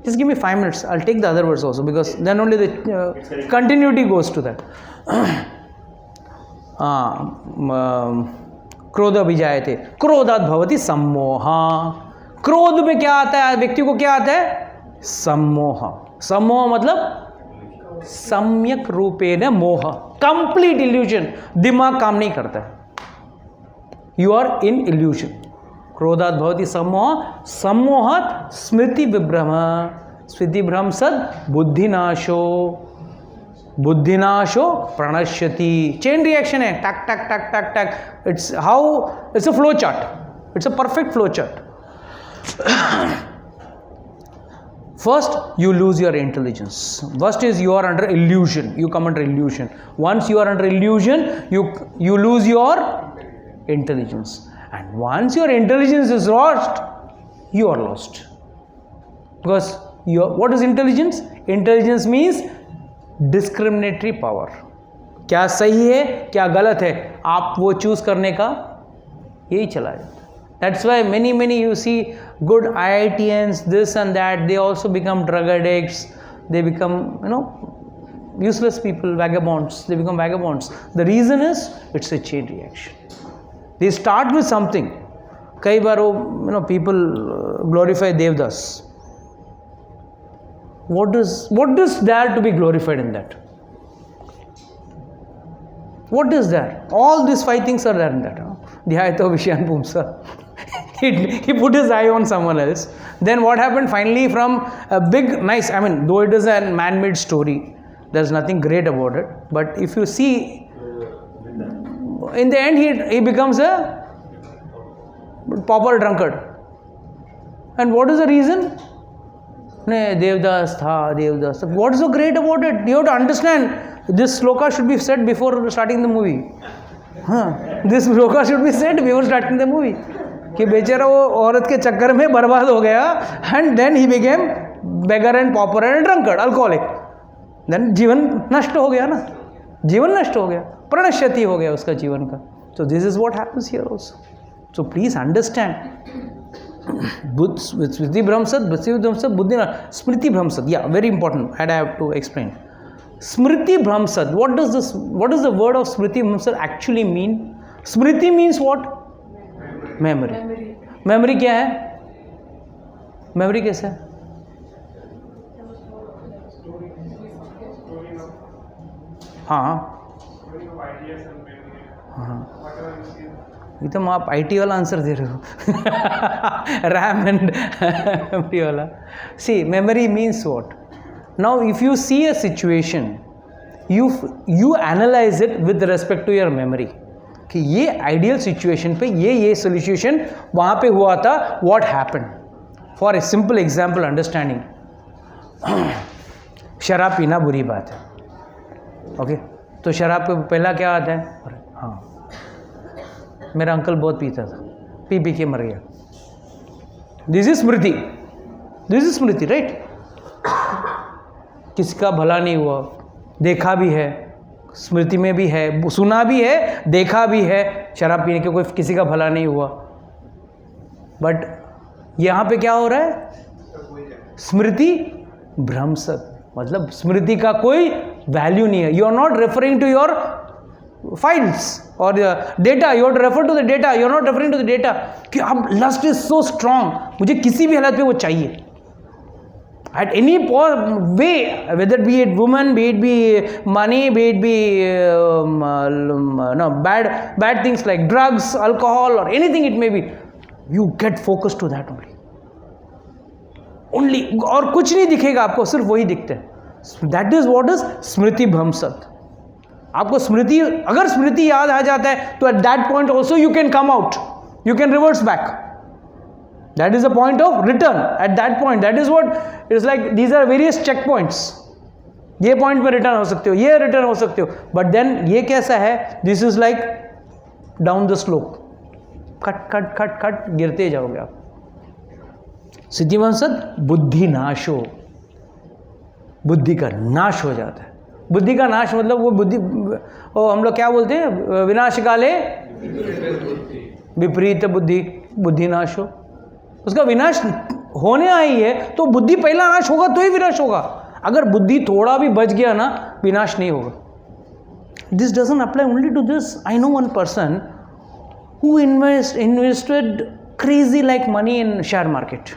Just give me 5 minutes. I'll take the other words also, because then only the continuity goes to that. क्रोध अभिजायते क्रोधात् भवति सम्मोह. क्रोध में क्या आता है व्यक्ति को? क्या आता है? सम्मोह. सम्मोह मतलब सम्यक रूपेण मोह, कंप्लीट इल्यूजन. दिमाग काम नहीं करता है. You are in illusion. क्रोधात् भवति सम्मोह. सम्मोहात् स्मृति विभ्रम. स्मृति भ्रम सद बुद्धिनाशो. बुद्धिनाशो प्रणश्यति. चेन रिएक्शन है. टक टक टक टक टक. It's a flow chart. It's a perfect flow chart. First, you lose your intelligence. First is you are under illusion. You come under illusion. Once you are under illusion, you lose your intelligence. And once your intelligence is lost, you are lost. Because what is intelligence? Intelligence means discriminatory power. क्या सही है, क्या गलत है, आप वो choose करने का यही चला जाता है. That's why many you see good IITians, this and that, they also become drug addicts. They become, useless people, vagabonds. They become vagabonds. The reason is, it's a chain reaction. They start with something. कई बार people glorify Devdas. What is there to be glorified in that? What is there? All these 5 things are there in that. Dhyayato Vishyan Pumsa. He put his eye on someone else. Then what happened? Finally, from a big, nice, though it is a man-made story, there's nothing great about it. But if you see, in the end, he becomes a pauper drunkard. And what is the reason? Devdas tha, Devdas. What is so great about it? You have to understand, this sloka should be said before starting the movie. This sloka should be said before starting the movie. कि बेचारा वो औरत के चक्कर में बर्बाद हो गया. And then he became beggar and pauper and drunkard, alcoholic. Then जीवन नष्ट हो गया ना. जीवन नष्ट हो गया, प्रणश्यति हो गया उसका जीवन का. So this is what happens here also. So please understand. स्मृति भ्रम सद, बुद्धि स्मृति भ्रम सद. या very important. I have to explain. स्मृति भ्रम सद. What does the word of स्मृति भ्रम सद एक्चुअली मीन? स्मृति मीन्स व्हाट? मेमोरी. मेमोरी क्या है? मेमोरी कैसे है? हाँ, एकदम आप आईटी वाला आंसर दे रहे हो. रैम एंड मेमोरी वाला. See, memory means what? Now if you see a situation, you analyze it with respect to your memory. कि ये आइडियल सिचुएशन पे ये सोल्यूशन वहाँ पे हुआ था. What happened? For a simple example understanding. शराब पीना बुरी बात है. ओके, तो शराब पे पहला क्या आता है? हाँ, मेरा अंकल बहुत पीता था, पी के मर गया. This is Smriti. This is Smriti, right? किसी का भला नहीं हुआ, देखा भी है, स्मृति में भी है, सुना भी है, देखा भी है, शराब पीने के कोई किसी का भला नहीं हुआ. बट यहाँ पे क्या हो रहा है? स्मृति भ्रंशक, मतलब स्मृति का कोई वैल्यू नहीं है. You are not referring to your files और data, you are to refer to the data, you are not referring to the data. कि अब लस्ट इज सो स्ट्रांग, मुझे किसी भी हालत पे वो चाहिए. At any way, whether be it woman, be it be money, be it be bad things like drugs, alcohol, or anything it may be, you get focused to that only. और कुछ नहीं दिखेगा आपको, सिर्फ वही दिखते हैं. That is what is स्मृति भ्रंशक. आपको स्मृति, अगर स्मृति याद आ जाता है तो at that point also you can come out, you can reverse back. That is the point of return. At that point, that is what it is like. These are various checkpoints. ये point में return हो सकते हो, ये return हो सकते हो. But then ये कैसा है? This is like down the slope, खट खट खट खट गिरते जाओगे आप. सिद्धिवंशद बुद्धि नाश हो, बुद्धि का नाश हो जाता है. बुद्धि का नाश मतलब वो बुद्धि, वो हम लोग क्या बोलते हैं? विनाश काले विपरीत बुद्धि, बुद्धि नाश हो. उसका विनाश होने आई है तो बुद्धि पहला नाश होगा तो ही विनाश होगा. अगर बुद्धि थोड़ा भी बच गया ना, विनाश नहीं होगा. This doesn't apply only to this. I know one person who invested crazy like money in share market.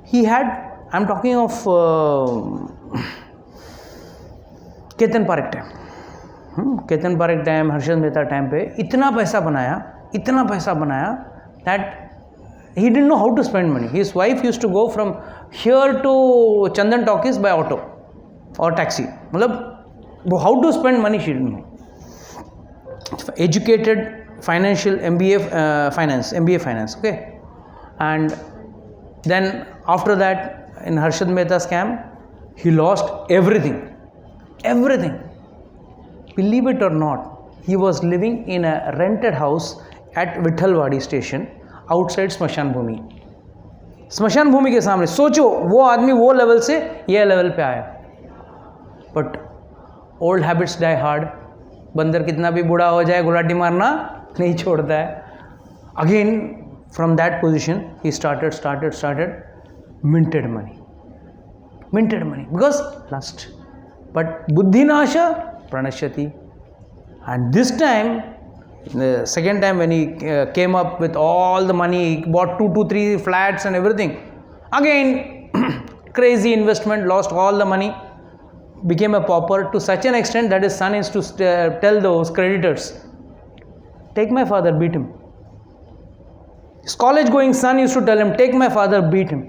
He had, I'm talking of Ketan Parekh time, Ketan Parekh time, Harshad Mehta time पे इतना पैसा बनाया that he didn't know how to spend money. His wife used to go from here to Chandan Talkies by auto or taxi. मतलब how to spend money she didn't know. Educated, financial, MBA finance, okay. And then after that, in Harshad Mehta scam, he lost everything. Believe it or not, he was living in a rented house at Vithalwadi station outside स्मशान भूमि के सामने. सोचो वो आदमी वो level से ये level पे आया. But old habits die hard. बंदर कितना भी बूढ़ा हो जाए, गुलाटी मारना नहीं छोड़ता है. Again from that position he started minted money because lust. But buddhinash pranashyati. And this time, the second time when he came up with all the money, he bought 2 to 3 flats and everything. Again, crazy investment, lost all the money, became a pauper to such an extent that his son used to tell those creditors, take my father, beat him. His college going son used to tell him, take my father, beat him.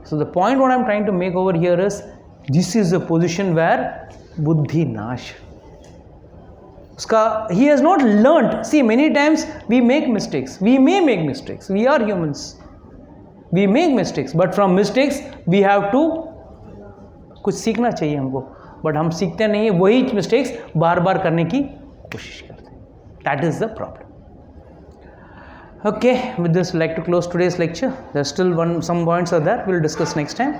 So the point what I am trying to make over here is, this is a position where buddhi nash. He has not learnt. See, many times we make mistakes. We may make mistakes. We are humans. We make mistakes. But from mistakes, we have to कुछ सीखना चाहिए हमको. But हम सीखते नहीं हैं, वही mistakes बार बार करने की कोशिश करते हैं. That is the problem. Okay, with this, we'd like to close today's lecture. There's still some points are there. We'll discuss next time.